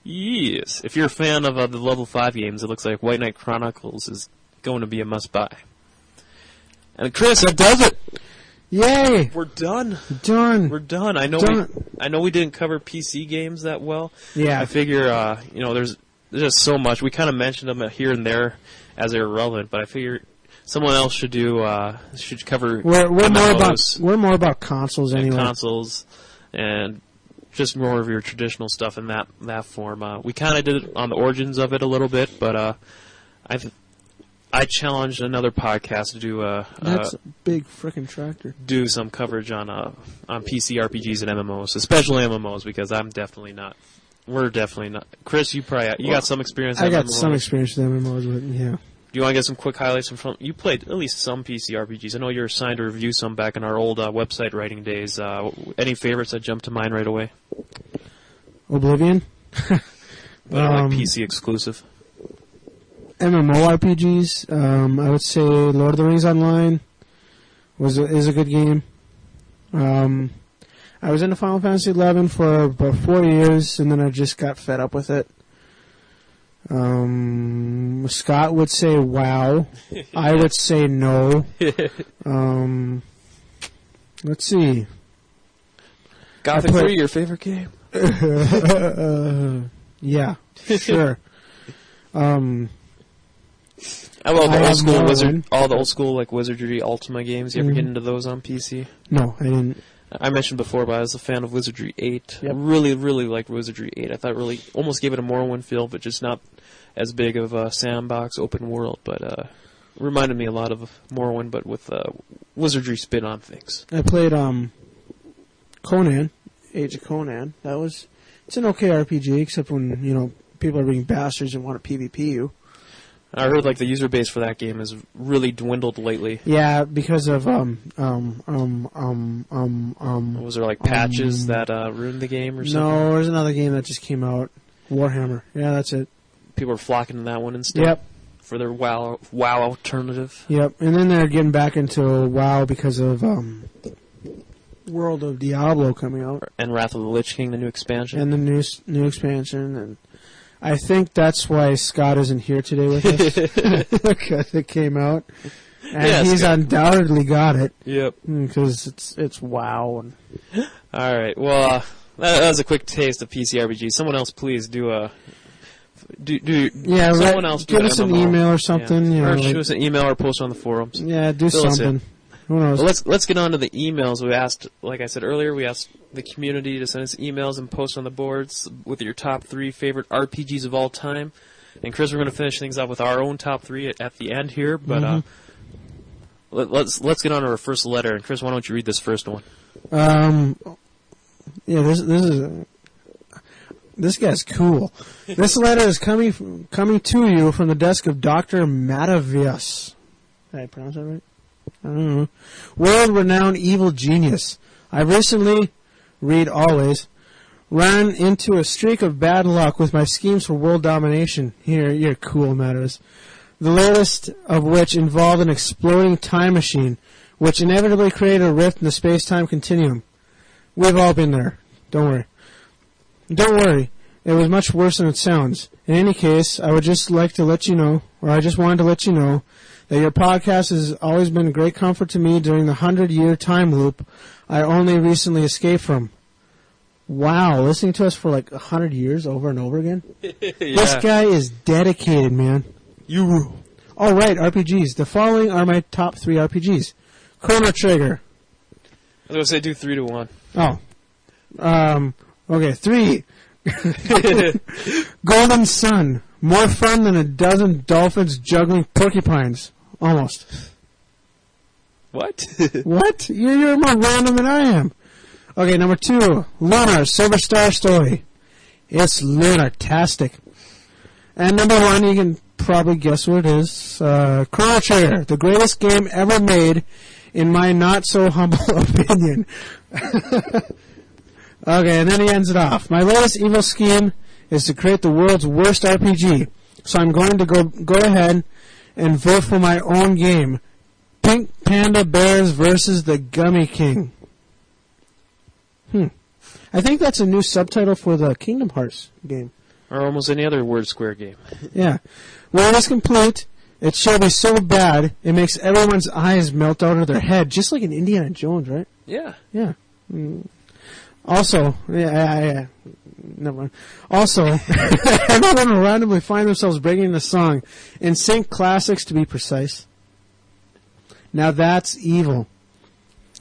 Yes. If you're a fan of the Level 5 games, it looks like White Knight Chronicles is going to be a must-buy. And Chris, that does it! Yay! We're done. We're done. I know we didn't cover PC games that well. Yeah. I figure, there's just so much. We kind of mentioned them here and there as they're relevant, but I figure someone else should cover. We're more about consoles anyway. Consoles, and just more of your traditional stuff in that form. We kind of did it on the origins of it a little bit, but I challenged another podcast to do that's a big frickin' tractor. Do some coverage on PC RPGs and MMOs, especially MMOs, because I'm definitely not. We're definitely not. Chris, you got some experience. I got some experience with MMOs, but yeah. Do you want to get some quick highlights from? You played at least some PC RPGs. I know you're assigned to review some back in our old website writing days. Any favorites that jump to mind right away? Oblivion. Like PC exclusive. MMO RPGs. I would say Lord of the Rings Online is a good game. I was into Final Fantasy XI for about 4 years, and then I just got fed up with it. Scott would say wow. I would say no. Let's see. Gothic 3, your favorite game? Yeah, sure. How about the old school all the old school like Wizardry Ultima games? You ever get into those on PC? No, I didn't. I mentioned before, but I was a fan of Wizardry 8. Yep. I really, really liked Wizardry 8. I thought really almost gave it a Morrowind feel, but just not as big of a sandbox open world. But reminded me a lot of Morrowind, but with Wizardry spin on things. I played Conan, Age of Conan. It's an okay RPG, except when people are being bastards and want to PvP you. I heard like the user base for that game has really dwindled lately. Yeah, because of Was there like patches that ruined the game or something? No, there's another game that just came out, Warhammer. Yeah, that's it. People are flocking to that one instead. Yep. For their WoW alternative. Yep, and then they're getting back into WoW because of World of Diablo coming out. And Wrath of the Lich King, the new expansion. And the new expansion, and I think that's why Scott isn't here today with us. Because it came out. And yeah, he's Scott undoubtedly got it. Yep. Because it's WoW. Alright, well, that was a quick taste of PC RPG. Someone else please someone else give us an email or something. Yeah. Or shoot us an email or post on the forums. Yeah, do something. Who knows? Well, let's get on to the emails. We asked, like I said earlier, we asked the community to send us emails and post on the boards with your top 3 favorite RPGs of all time. And Chris, we're going to finish things up with our own top 3 at the end here. But let's get on to our first letter. And Chris, why don't you read this first one? Yeah, this guy's cool. This letter is coming to you from the desk of Dr. Matavius. Did I pronounce that right? I don't know. World-renowned evil genius. I recently, read always, ran into a streak of bad luck with my schemes for world domination. You're cool, Matters. The latest of which involved an exploding time machine, which inevitably created a rift in the space-time continuum. We've all been there. Don't worry. Don't worry. It was much worse than it sounds. In any case, I would just like to let you know, or I just wanted to let you know, that your podcast has always been a great comfort to me during the 100-year time loop I only recently escaped from. Wow, listening to us for like 100 years over and over again? Yeah. This guy is dedicated, man. You rule. All right, RPGs. The following are my top 3 RPGs. Chrono Trigger. I was going to say do 3 to 1. Oh. Okay, 3. Golden Sun. More fun than a dozen dolphins juggling porcupines. Almost. What? What? You're more random than I am. Okay, number 2. Lunar, Silver Star Story. It's lunar-tastic. And number 1, you can probably guess what it is. Chrono Trigger, the greatest game ever made, in my not-so-humble opinion. Okay, and then he ends it off. My latest evil scheme is to create the world's worst RPG. So I'm going to go ahead and vote for my own game. Pink Panda Bears versus the Gummy King. I think that's a new subtitle for the Kingdom Hearts game. Or almost any other Word Square game. Yeah. When it is complete, it shall be so bad, it makes everyone's eyes melt out of their head, just like in Indiana Jones, right? Yeah. Yeah. Also, never mind. Also, everyone will randomly find themselves breaking into song, in sync classics to be precise. Now that's evil.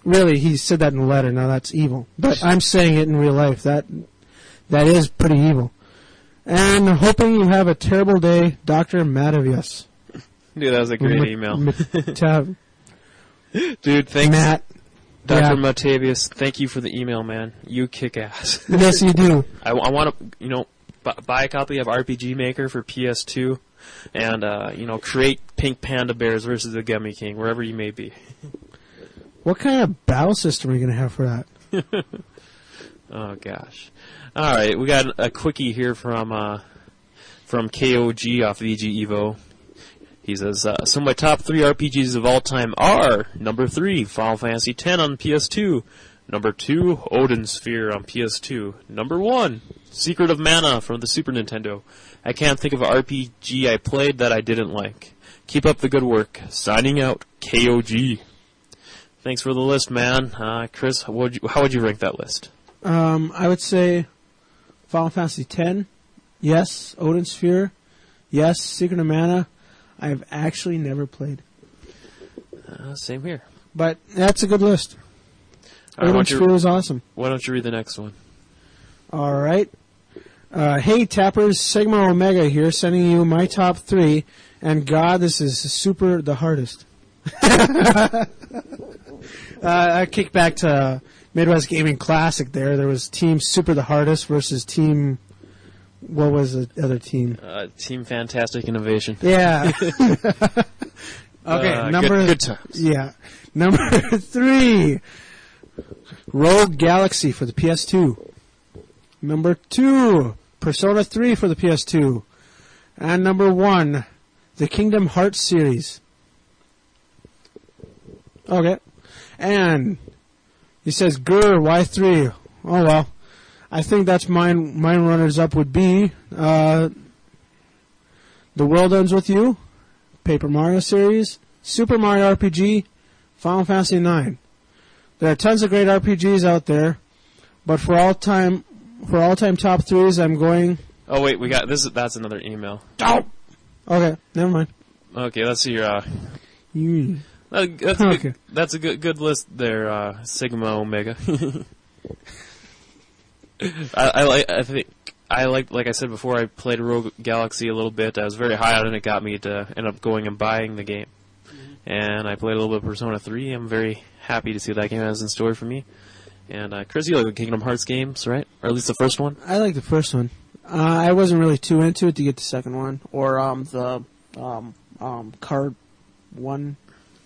Really, he said that in a letter. Now that's evil. But I'm saying it in real life. That is pretty evil. And hoping you have a terrible day, Dr. Matavius. Dude, that was a great email. Dude, thanks. Matt. Dr. Matavius, thank you for the email, man. You kick ass. Yes, you do. I want to, buy a copy of RPG Maker for PS2 and, create Pink Panda Bears versus the Gummy King, wherever you may be. What kind of battle system are you going to have for that? Oh, gosh. All right, we got a quickie here from KOG off VGevo. He says, some of my top 3 RPGs of all time are, number 3, Final Fantasy X on PS2, number 2, Odin Sphere on PS2, number 1, Secret of Mana from the Super Nintendo. I can't think of an RPG I played that I didn't like. Keep up the good work. Signing out, KOG. Thanks for the list, man. Chris, how would you rank that list? I would say Final Fantasy X, yes. Odin Sphere, yes. Secret of Mana, I've actually never played. Same here. But that's a good list. Odin Sphere is awesome. Why don't you read the next one? All right. Hey, Tappers, Sigma Omega here, sending you my top 3. And God, this is super the hardest. I kick back to Midwest Gaming Classic there. There was Team Super the Hardest versus Team... What was the other team? Team Fantastic Innovation. Yeah. Okay, good times. Yeah. Number 3, Rogue Galaxy for the PS2. Number 2, Persona 3 for the PS2. And number 1, the Kingdom Hearts series. Okay. And he says, Grr, why 3? Oh, well. I think that's mine. Mine runners-up would be The World Ends With You, Paper Mario series, Super Mario RPG, Final Fantasy IX. There are tons of great RPGs out there, but for all-time top 3s, I'm going... Oh, wait, we got... That's another email. Oh! Okay, never mind. Okay, let's see your... That's a good list there, Sigma Omega. Like I said before, I played Rogue Galaxy a little bit. I was very high on it, and it got me to end up going and buying the game. And I played a little bit of Persona 3. I'm very happy to see what that game has in store for me. And Chris, you like the Kingdom Hearts games, right? Or at least the first one? I like the first one. I wasn't really too into it to get the second one. Or the Card 1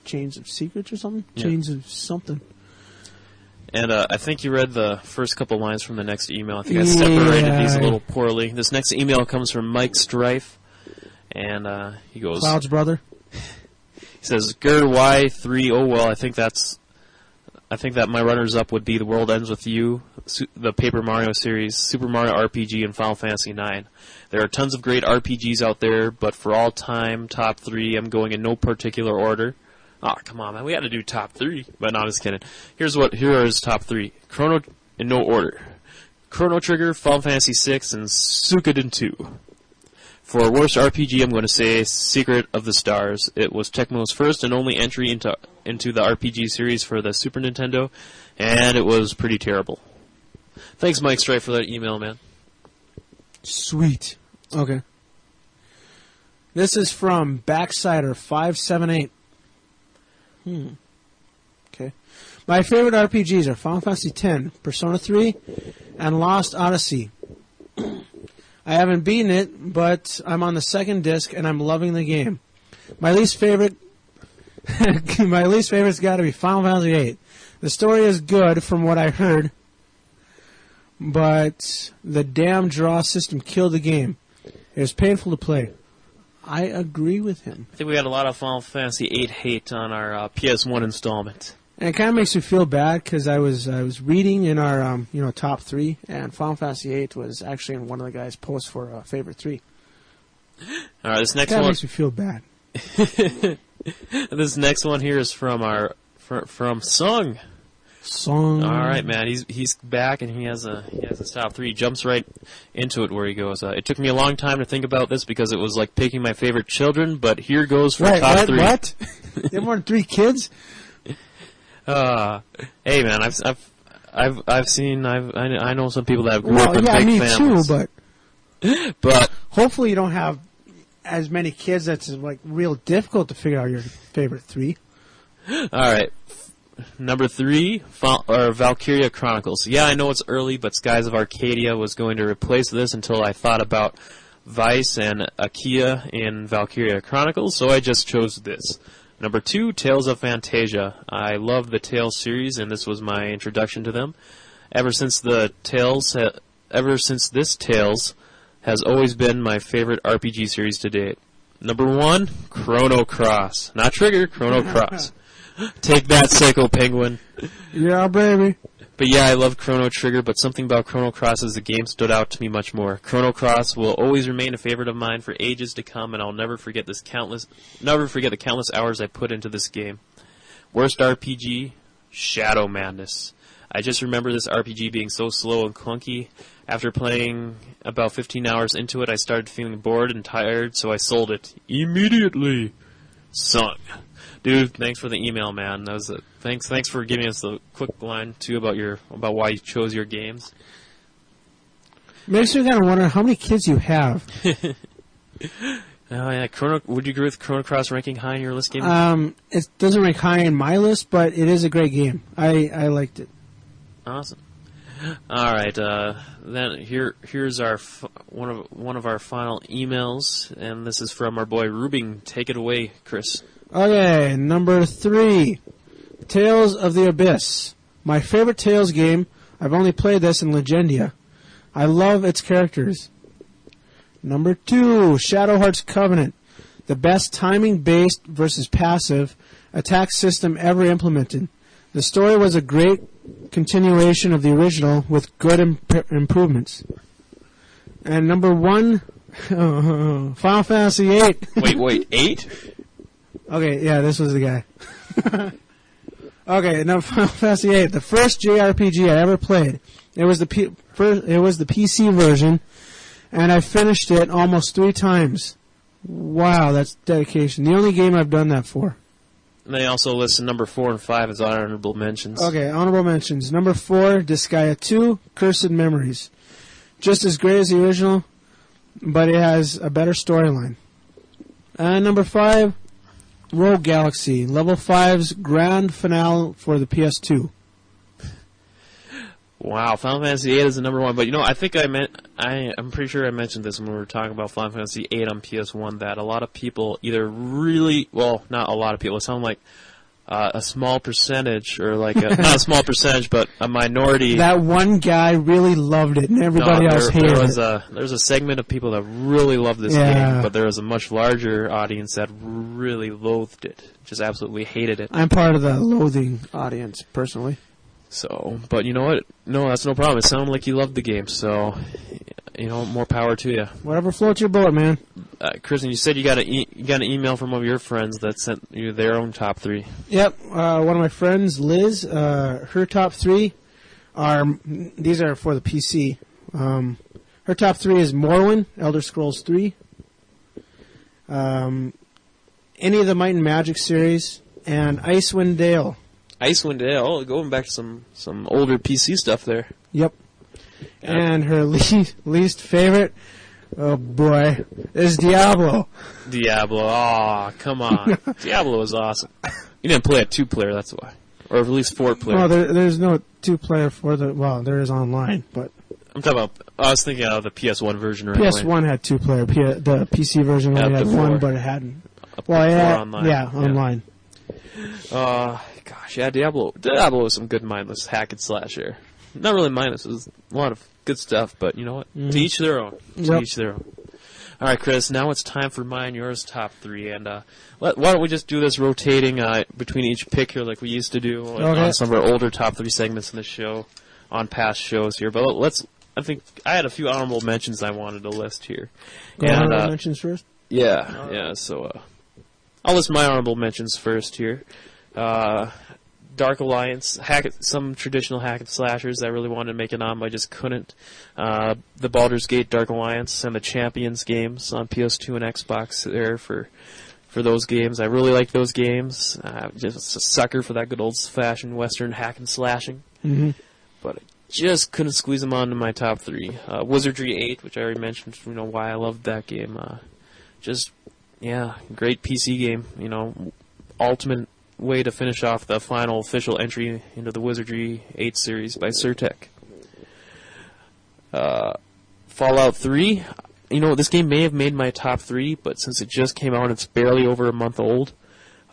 Chains of Secrets or something? Yeah. Chains of something. And I think you read the first couple lines from the next email. I think I separated these a little poorly. This next email comes from Mike Strife, and he goes... Cloud's brother. He says, Gerd, why 3? Oh, well, I think that my runners-up would be The World Ends With You, the Paper Mario series, Super Mario RPG, and Final Fantasy IX. There are tons of great RPGs out there, but for all-time top 3, I'm going in no particular order. Oh, come on, man. We had to do top 3. But no, I'm just kidding. Here are his top 3. Chrono, in no order. Chrono Trigger, Final Fantasy VI, and Suikoden 2. For worst RPG, I'm going to say Secret of the Stars. It was Tecmo's first and only entry into the RPG series for the Super Nintendo, and it was pretty terrible. Thanks, Mike Strife, for that email, man. Sweet. Okay. This is from Backsider578. Okay. My favorite RPGs are Final Fantasy X, Persona 3, and Lost Odyssey. I haven't beaten it, but I'm on the second disc and I'm loving the game. My least favorite's got to be Final Fantasy VIII. The story is good from what I heard, but the damn draw system killed the game. It was painful to play. I agree with him. I think we had a lot of Final Fantasy VIII hate on our PS1 installment. And it kind of makes me feel bad because I was reading in our top 3, and Final Fantasy VIII was actually in one of the guys' posts for favorite 3. All right, this next one makes me feel bad. This next one here is from from Sung. Sung. All right, man. He's back and he has his top 3. He jumps right into it where he goes. It took me a long time to think about this because it was like picking my favorite children, but here goes for top 3. What? You have more than 3 kids? Hey man, I've seen I know some people that have grew up in big families. Me too, but hopefully you don't have as many kids that's like real difficult to figure out your favorite 3. All right. Number 3, Valkyria Chronicles. Yeah, I know it's early, but Skies of Arcadia was going to replace this until I thought about Vice and Akia in Valkyria Chronicles, so I just chose this. Number 2, Tales of Fantasia. I love the Tales series, and this was my introduction to them. Ever since this Tales has always been my favorite RPG series to date. Number 1, Chrono Cross. Not Trigger, Chrono Cross. Take that, Psycho Penguin. Yeah, baby. But yeah, I love Chrono Trigger, but something about Chrono Cross as a game stood out to me much more. Chrono Cross will always remain a favorite of mine for ages to come, and I'll never forget the countless hours I put into this game. Worst RPG? Shadow Madness. I just remember this RPG being so slow and clunky. After playing about 15 hours into it, I started feeling bored and tired, so I sold it immediately. Son. Dude, thanks for the email, man. That was thanks for giving us the quick line too about why you chose your games. Makes me kind of wonder how many kids you have. Oh yeah, would you agree with Chrono Cross ranking high in your list game? It doesn't rank high in my list, but it is a great game. I liked it. Awesome. All right, then here's our one of our final emails, and this is from our boy Rubing. Take it away, Chris. Okay, number 3, Tales of the Abyss. My favorite Tales game. I've only played this in Legendia. I love its characters. Number 2, Shadow Hearts Covenant. The best timing-based versus passive attack system ever implemented. The story was a great continuation of the original with good improvements. And number 1, Final Fantasy VIII. Wait, 8? Okay, yeah, this was the guy. Okay, now Final Fantasy VIII, the first JRPG I ever played. It was the PC version, and I finished it almost 3 times. Wow, that's dedication. The only game I've done that for. And they also list number 4 and 5 as honorable mentions. Okay, honorable mentions. Number 4, Disgaea 2, Cursed Memories. Just as great as the original, but it has a better storyline. And number 5, Rogue Galaxy, Level 5's grand finale for the PS2. Wow, Final Fantasy VIII is the number 1, but you know, I'm pretty sure I mentioned this when we were talking about Final Fantasy VIII on PS1, that a lot of people either not a lot of people, it sounded like a small percentage, or like not a small percentage, but a minority. That one guy really loved it, and everybody else hated it. There's a segment of people that really loved this game, but there was a much larger audience that really loathed it, just absolutely hated it. I'm part of the loathing audience, personally. So, but you know what? No, that's no problem. It sounded like you loved the game, so, you know, more power to you. Whatever floats your boat, man. Kristen, you said you got an email from one of your friends that sent you their own top 3. Yep, one of my friends, Liz, her top 3 these are for the PC. Her top 3 is Morrowind, Elder Scrolls 3, any of the Might and Magic series, and Icewind Dale. Icewind Dale, going back to some older PC stuff there. Yep. And her least favorite, oh boy, is Diablo. Diablo, aw, come on. Diablo is awesome. You didn't play a 2-player, that's why. Or at least 4-player. Well, there's no 2-player for there is online, but... I'm talking about, I was thinking of the PS1 version right PS1 had 2-player, the PC version only had 1, but it hadn't. Online. Yeah, online. Gosh, yeah, Diablo was some good mindless hack and slash here. Not really mindless, it was a lot of good stuff, but you know what? To each their own. To each their own. Alright, Chris, now it's time for mine and yours top 3, and why don't we just do this rotating between each pick here like we used to do on some of our older top 3 segments in the show, on past shows here, but I think I had a few honorable mentions I wanted to list here. Honorable mentions first? Yeah, so I'll list my honorable mentions first here. Dark Alliance, some traditional hack and slashers that I really wanted to make it on, but I just couldn't. The Baldur's Gate Dark Alliance and the Champions games on PS2 and Xbox there for those games. I really like those games. Just a sucker for that good old-fashioned Western hack and slashing. Mm-hmm. But I just couldn't squeeze them onto my top 3. Wizardry 8, which I already mentioned, why I loved that game. Great PC game, ultimate way to finish off the final official entry into the Wizardry 8 series by Surtech. Fallout 3, this game may have made my top 3, but since it just came out, it's barely over a month old.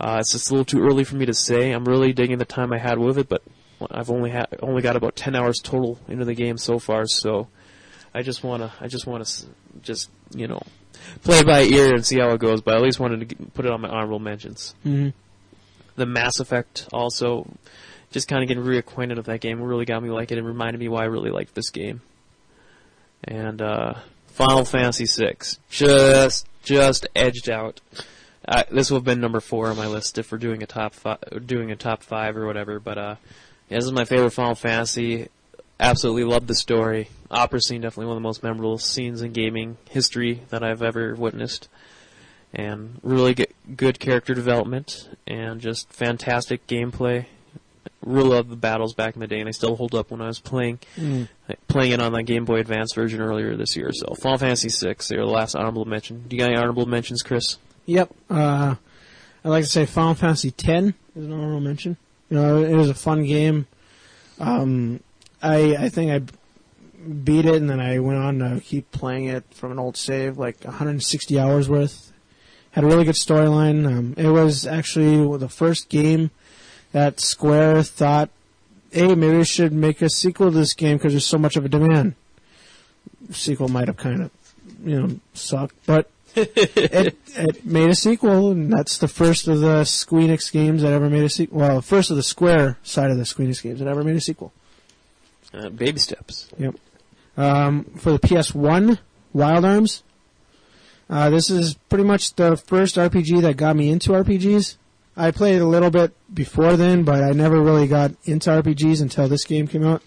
It's just a little too early for me to say. I'm really digging the time I had with it, but I've only got about 10 hours total into the game so far, so I just wanna play it by ear and see how it goes, but I at least wanted to put it on my honorable mentions. Mm-hmm. The Mass Effect also, just kind of getting reacquainted with that game really got me like it and reminded me why I really liked this game. And Final Fantasy VI just edged out. This would have been number 4 on my list if we're doing a top 5 or whatever. But yeah, this is my favorite Final Fantasy. Absolutely love the story. Opera scene, definitely one of the most memorable scenes in gaming history that I've ever witnessed. And really good character development and just fantastic gameplay. Really love the battles back in the day, and they still hold up when I was playing it on the Game Boy Advance version earlier this year. So Final Fantasy VI, they're the last honorable mention. Do you got any honorable mentions, Chris? Yep. I'd like to say Final Fantasy X is an honorable mention. You know, it was a fun game. I think I beat it, and then I went on to keep playing it from an old save, like 160 hours worth. Had a really good storyline. It was actually the first game that Square thought, hey, maybe we should make a sequel to this game because there's so much of a demand. The sequel might have kind of, sucked, but it made a sequel, and that's the first of the Squeenix games that ever made a sequel. Well, the first of the Square side of the Squeenix games that ever made a sequel. Baby steps. Yep. For the PS1, Wild Arms. This is pretty much the first RPG that got me into RPGs. I played a little bit before then, but I never really got into RPGs until this game came out.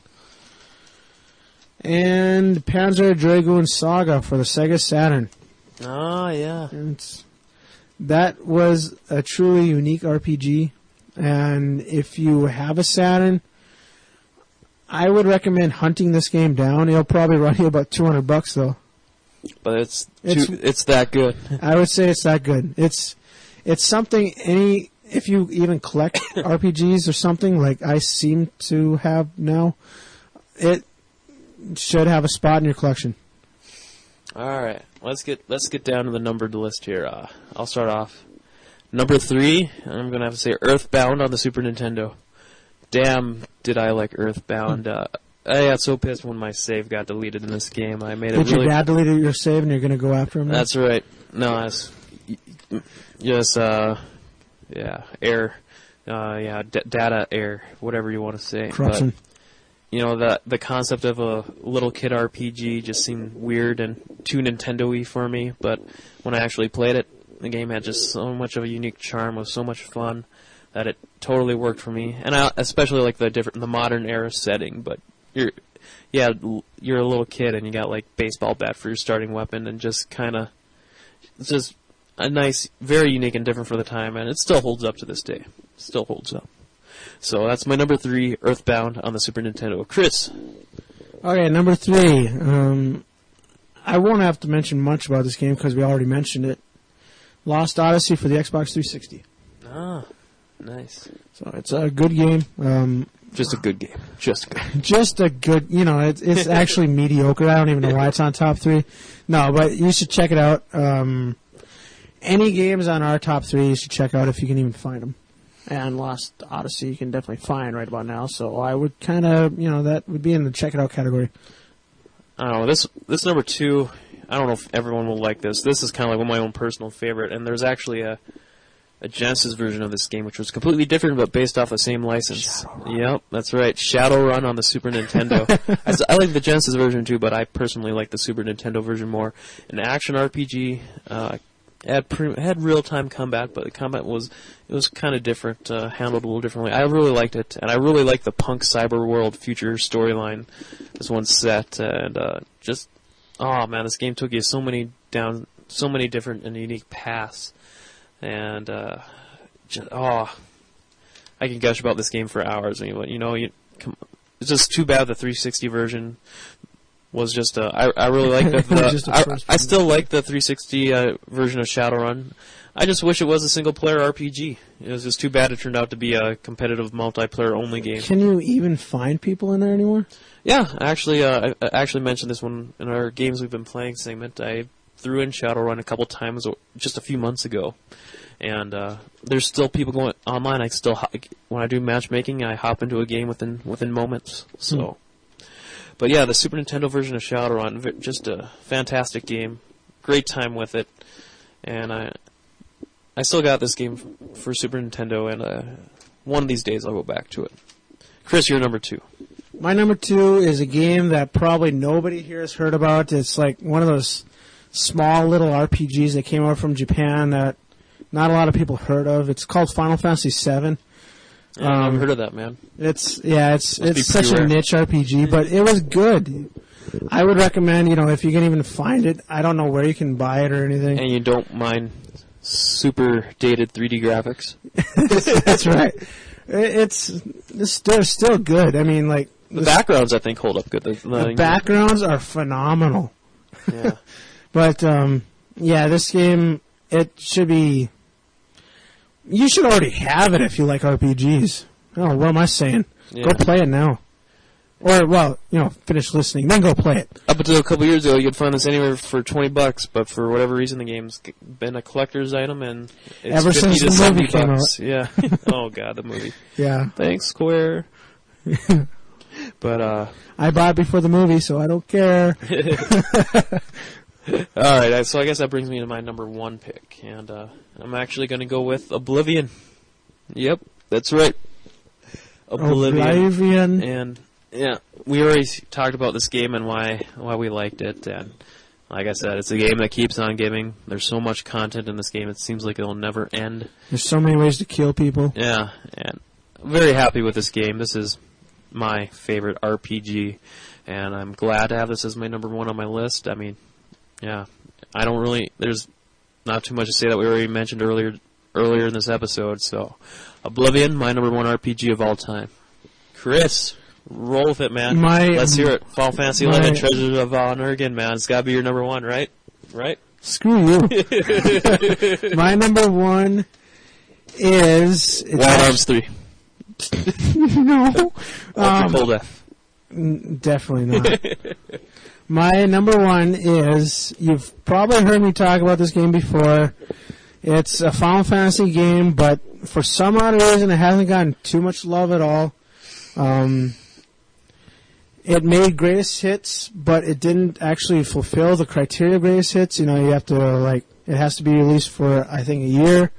And Panzer Dragoon Saga for the Sega Saturn. Oh, yeah. That was a truly unique RPG. And if you have a Saturn, I would recommend hunting this game down. It'll probably run you about $200 though. But it's that good. I would say it's that good. It's something if you even collect RPGs or something like I seem to have now, it should have a spot in your collection. All right, let's get down to the numbered list here. I'll start off. Number 3, I'm gonna have to say Earthbound on the Super Nintendo. Damn, did I like Earthbound? I got so pissed when my save got deleted in this game. I made it. Did your dad delete your save and you're gonna go after him now? That's right. No, it's just error. Data error, whatever you want to say. Corruption. But, the concept of a little kid RPG just seemed weird and too Nintendo-y for me. But when I actually played it, the game had just so much of a unique charm, was so much fun that it totally worked for me. And I especially like the modern era setting. But you're a little kid and you got like baseball bat for your starting weapon, and just it's just a nice, very unique and different for the time, and it still holds up to this day. Still holds up. So that's my number 3, Earthbound on the Super Nintendo. Chris. Okay, number 3. I won't have to mention much about this game because we already mentioned it. Lost Odyssey for the Xbox 360. Ah, nice. So it's a good game. Just a good game. Just a good, it's actually mediocre. I don't even know why it's on top 3. No, but you should check it out. Any games on our top 3 you should check out if you can even find them. And Lost Odyssey you can definitely find right about now. So I would kind of, that would be in the check it out category. I don't know. This number 2, I don't know if everyone will like this. This is kind of like one of my own personal favorite. And there's actually a Genesis version of this game, which was completely different, but based off the same license. Yep, that's right. Shadowrun on the Super Nintendo. I like the Genesis version too, but I personally like the Super Nintendo version more. An action RPG, had real-time combat, but the combat was kind of different, handled a little differently. I really liked it, and I really liked the punk cyber world future storyline this one set, and this game took you so many different and unique paths. And I can gush about this game for hours. It's just too bad the 360 version was just. I really like that. I still like the 360 version of Shadowrun. I just wish it was a single player RPG. It was just too bad it turned out to be a competitive multiplayer only game. Can you even find people in there anymore? Yeah, actually, I actually mentioned this one in our games we've been playing segment. I threw in Shadowrun a couple times just a few months ago, and there's still people going online. When I do matchmaking, I hop into a game within moments. So, but yeah, the Super Nintendo version of Shadowrun, just a fantastic game, great time with it, and I still got this game for Super Nintendo, and one of these days I'll go back to it. Chris, you're number 2. My number 2 is a game that probably nobody here has heard about. It's like one of those small little RPGs that came out from Japan that not a lot of people heard of. It's called Final Fantasy VII. I've heard of that, man. It's such a niche RPG, but it was good. I would recommend, if you can even find it. I don't know where you can buy it or anything. And you don't mind super dated 3D graphics? That's right. They're still good. I mean, like... The backgrounds, I think, hold up good. The backgrounds are phenomenal. Yeah. But, this game, it should be... You should already have it if you like RPGs. Oh, what am I saying? Yeah. Go play it now. Or, finish listening, then go play it. Up until a couple years ago, you'd find this anywhere for $20, but for whatever reason, the game's been a collector's item, and it's ever 50 since to the movie $70. came out. Yeah. Oh, God, the movie. Yeah. Thanks, Square. But, I bought it before the movie, so I don't care. Alright, so I guess that brings me to my number 1 pick, and I'm actually going to go with Oblivion. Yep, that's right. Oblivion. And, yeah, we already talked about this game and why we liked it, and like I said, it's a game that keeps on giving. There's so much content in this game, it seems like it'll never end. There's so many ways to kill people. Yeah, and I'm very happy with this game. This is my favorite RPG, and I'm glad to have this as my number 1 on my list. I mean, yeah, there's not too much to say that we already mentioned earlier in this episode, so Oblivion, my number 1 RPG of all time. Chris, roll with it, man. Let's hear it. Final Fantasy XI, Treasures of Honor again, man. It's got to be your number 1, right? Right? Screw you. My number 1 is... Wild Arms 3. No. Cold Death. Definitely not. My number 1 is, you've probably heard me talk about this game before. It's a Final Fantasy game, but for some odd reason it hasn't gotten too much love at all. It made greatest hits, but it didn't actually fulfill the criteria of greatest hits. You have to, it has to be released for, I think, a year.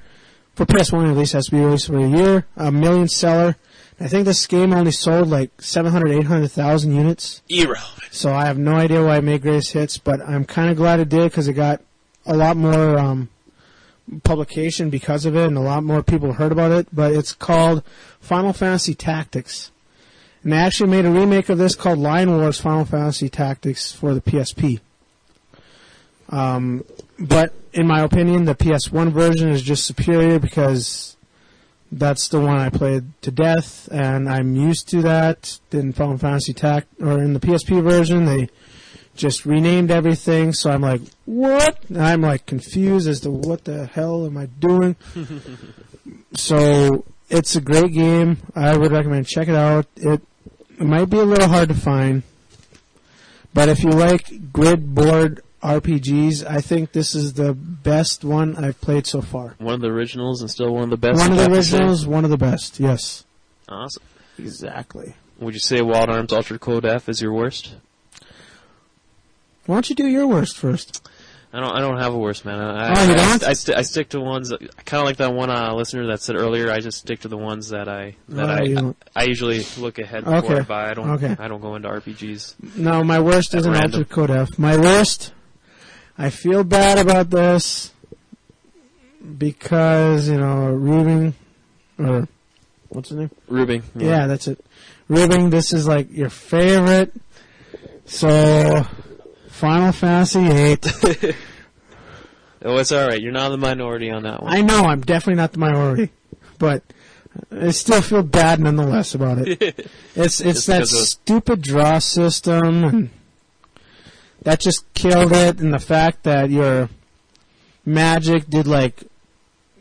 For PS1 at least, it has to be released for a year. A million seller. I think this game only sold 700,000, 800,000 units. Irrelevant. So I have no idea why it made greatest hits, but I'm kind of glad it did because it got a lot more publication because of it, and a lot more people heard about it. But it's called Final Fantasy Tactics. And they actually made a remake of this called Lion Wars Final Fantasy Tactics for the PSP. But in my opinion, the PS1 version is just superior because that's the one I played to death, and I'm used to that. In Final Fantasy in the PSP version, they just renamed everything, so I'm like, what? And I'm confused as to what the hell am I doing? So it's a great game. I would recommend check it out. It might be a little hard to find, but if you like grid board RPGs, I think this is the best one I've played so far. One of the originals and still one of the best. One of the originals, one of the best, yes. Awesome. Exactly. Would you say Wild Arms Ultra Code F is your worst? Why don't you do your worst first? I don't have a worst, man. You don't? I stick to ones that, kind of like that one listener that said earlier. I just stick to the ones that I usually look ahead before I buy. I don't go into RPGs. No, my worst isn't Ultra Code F. My worst, I feel bad about this because Rubing, or what's his name? Rubing. Yeah, that's it. Rubing, this is your favorite. So Final Fantasy VIII. Oh, it's alright. You're not the minority on that one. I know, I'm definitely not the minority. But I still feel bad nonetheless about it. It's that stupid draw system, and that just killed it, and the fact that your magic did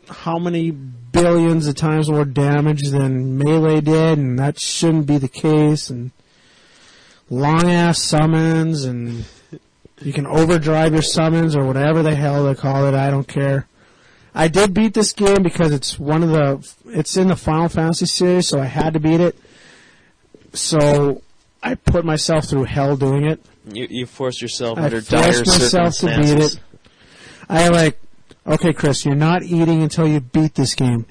how many billions of times more damage than Melee did, and that shouldn't be the case, and long-ass summons, and you can overdrive your summons or whatever the hell they call it. I don't care. I did beat this game because it's in the Final Fantasy series, so I had to beat it. So I put myself through hell doing it. You forced yourself under dire circumstances. I forced myself to beat it. Okay, Chris, you're not eating until you beat this game.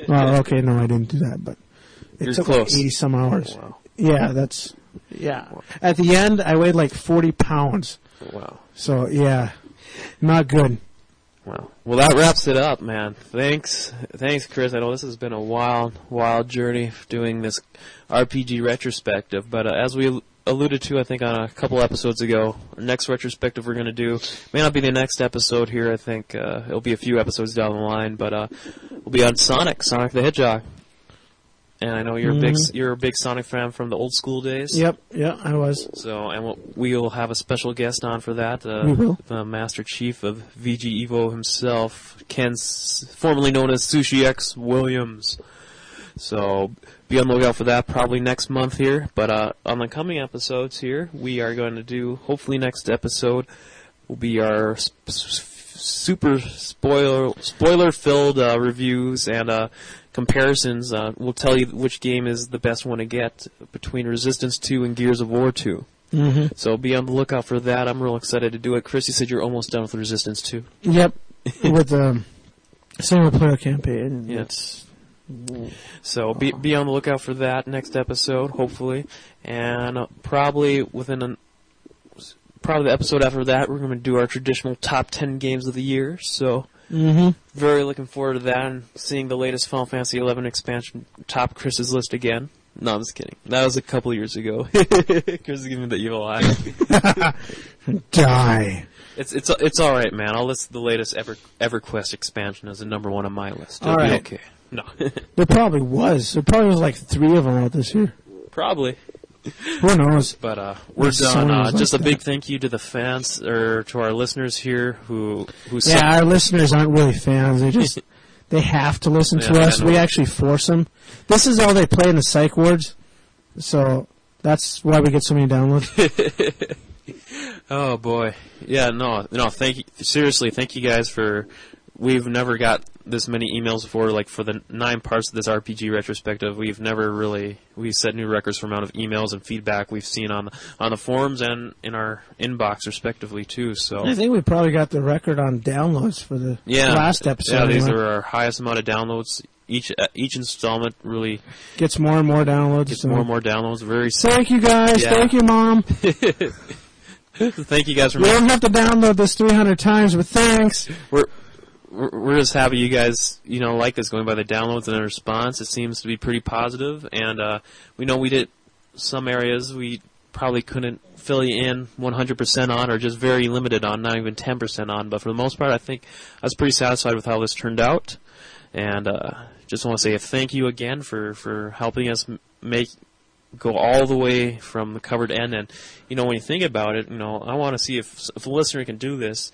Well, okay, no, I didn't do that, but It took like 80 some hours. Wow. Yeah, Wow. At the end, I weighed like 40 pounds. Wow. So, yeah, not good. Wow. Well, that wraps it up, man. Thanks, Chris. I know this has been a wild journey doing this RPG retrospective, but as we alluded to, I think, on a couple episodes ago, our next retrospective we're going to do may not be the next episode here. I think it'll be a few episodes down the line, but we'll be on Sonic the Hedgehog. And I know you're a big Sonic fan from the old school days. Yep, yeah, I was. So, and we'll have a special guest on for that. We will. The Master Chief of VGevo himself, Ken, formerly known as Sushi X Williams. So, be on the lookout for that probably next month here. But on the coming episodes here, we are going to do, hopefully next episode will be our super spoiler-filled reviews and comparisons. We'll tell you which game is the best one to get between Resistance 2 and Gears of War 2. Mm-hmm. So be on the lookout for that. I'm real excited to do it. Chris, you said you're almost done with Resistance 2. Yep, with the single-player campaign. Yeah. So be on the lookout for that next episode, hopefully. And probably the episode after that, we're going to do our traditional top 10 games of the year. So very looking forward to that and seeing the latest Final Fantasy XI expansion top Chris's list again. No, I'm just kidding. That was a couple years ago. Chris is giving me the evil eye. Die. It's all right, man. I'll list the latest EverQuest expansion as the number one on my list. It'll be okay. No. There probably was. There probably was like 3 of them out this year. Probably. Who knows? But we're done. Just a big thank you to the fans, or to our listeners here who our listeners aren't really fans. They have to listen to us. We actually force them. This is all they play in the psych wards, so that's why we get so many downloads. Oh boy, yeah, no. Thank you. Seriously, thank you guys for. We've never got this many emails before. Like for the 9 parts of this RPG retrospective, we set new records for amount of emails and feedback we've seen on the forums and in our inbox respectively too. So I think we probably got the record on downloads for the last episode. Yeah, these are our highest amount of downloads. Each installment really gets more and more downloads. Thank you guys. Yeah. Thank you, Mom. Thank you guys for. We don't have to download this 300 times, but thanks. We're just happy you guys, like this, going by the downloads and the response. It seems to be pretty positive, and we know we did some areas we probably couldn't fill you in 100% on, or just very limited on, not even 10% on. But for the most part, I think I was pretty satisfied with how this turned out, and just want to say a thank you again for helping us go all the way from the cover to end. And when you think about it, I want to see if a listener can do this.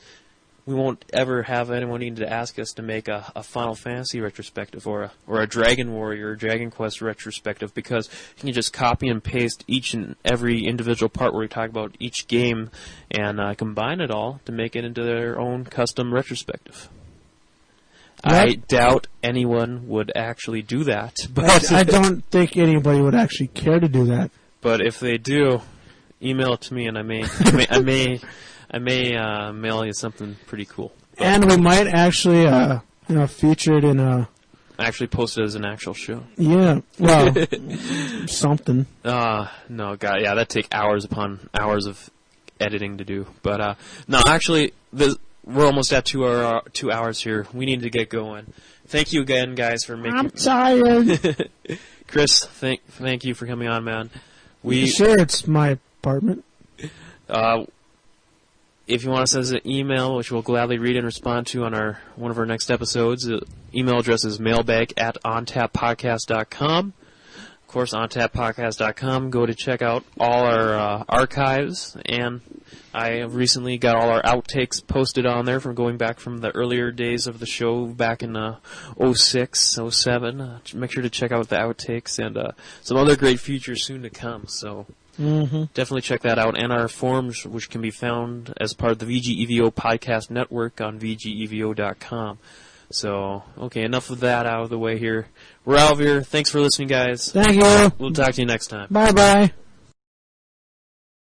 We won't ever have anyone need to ask us to make a Final Fantasy retrospective or a Dragon Warrior or Dragon Quest retrospective, because you can just copy and paste each and every individual part where we talk about each game and combine it all to make it into their own custom retrospective. Yep. I doubt anyone would actually do that. But I don't think anybody would actually care to do that. But if they do, email it to me, and I may mail you something pretty cool. But and we might actually, feature it in a... Actually post it as an actual show. Yeah, well, something. No, God, yeah, that'd take hours upon hours of editing to do. But, no, actually, we're almost at 2 hours here. We need to get going. Thank you again, guys, for making... I'm tired. Chris, thank you for coming on, man. Sure, it's my apartment. If you want to send us an email, which we'll gladly read and respond to on one of our next episodes, the email address is mailbag@ontappodcast.com. Of course, ontappodcast.com. Go to check out all our archives, and I recently got all our outtakes posted on there from going back from the earlier days of the show back in 06, 07. Make sure to check out the outtakes and some other great features soon to come. So definitely check that out, and our forums, which can be found as part of the VGevo podcast network on VGevo.com. So, okay, enough of that out of the way here. We're out of here. Thanks for listening, guys. Thank you. We'll talk to you next time. Bye-bye.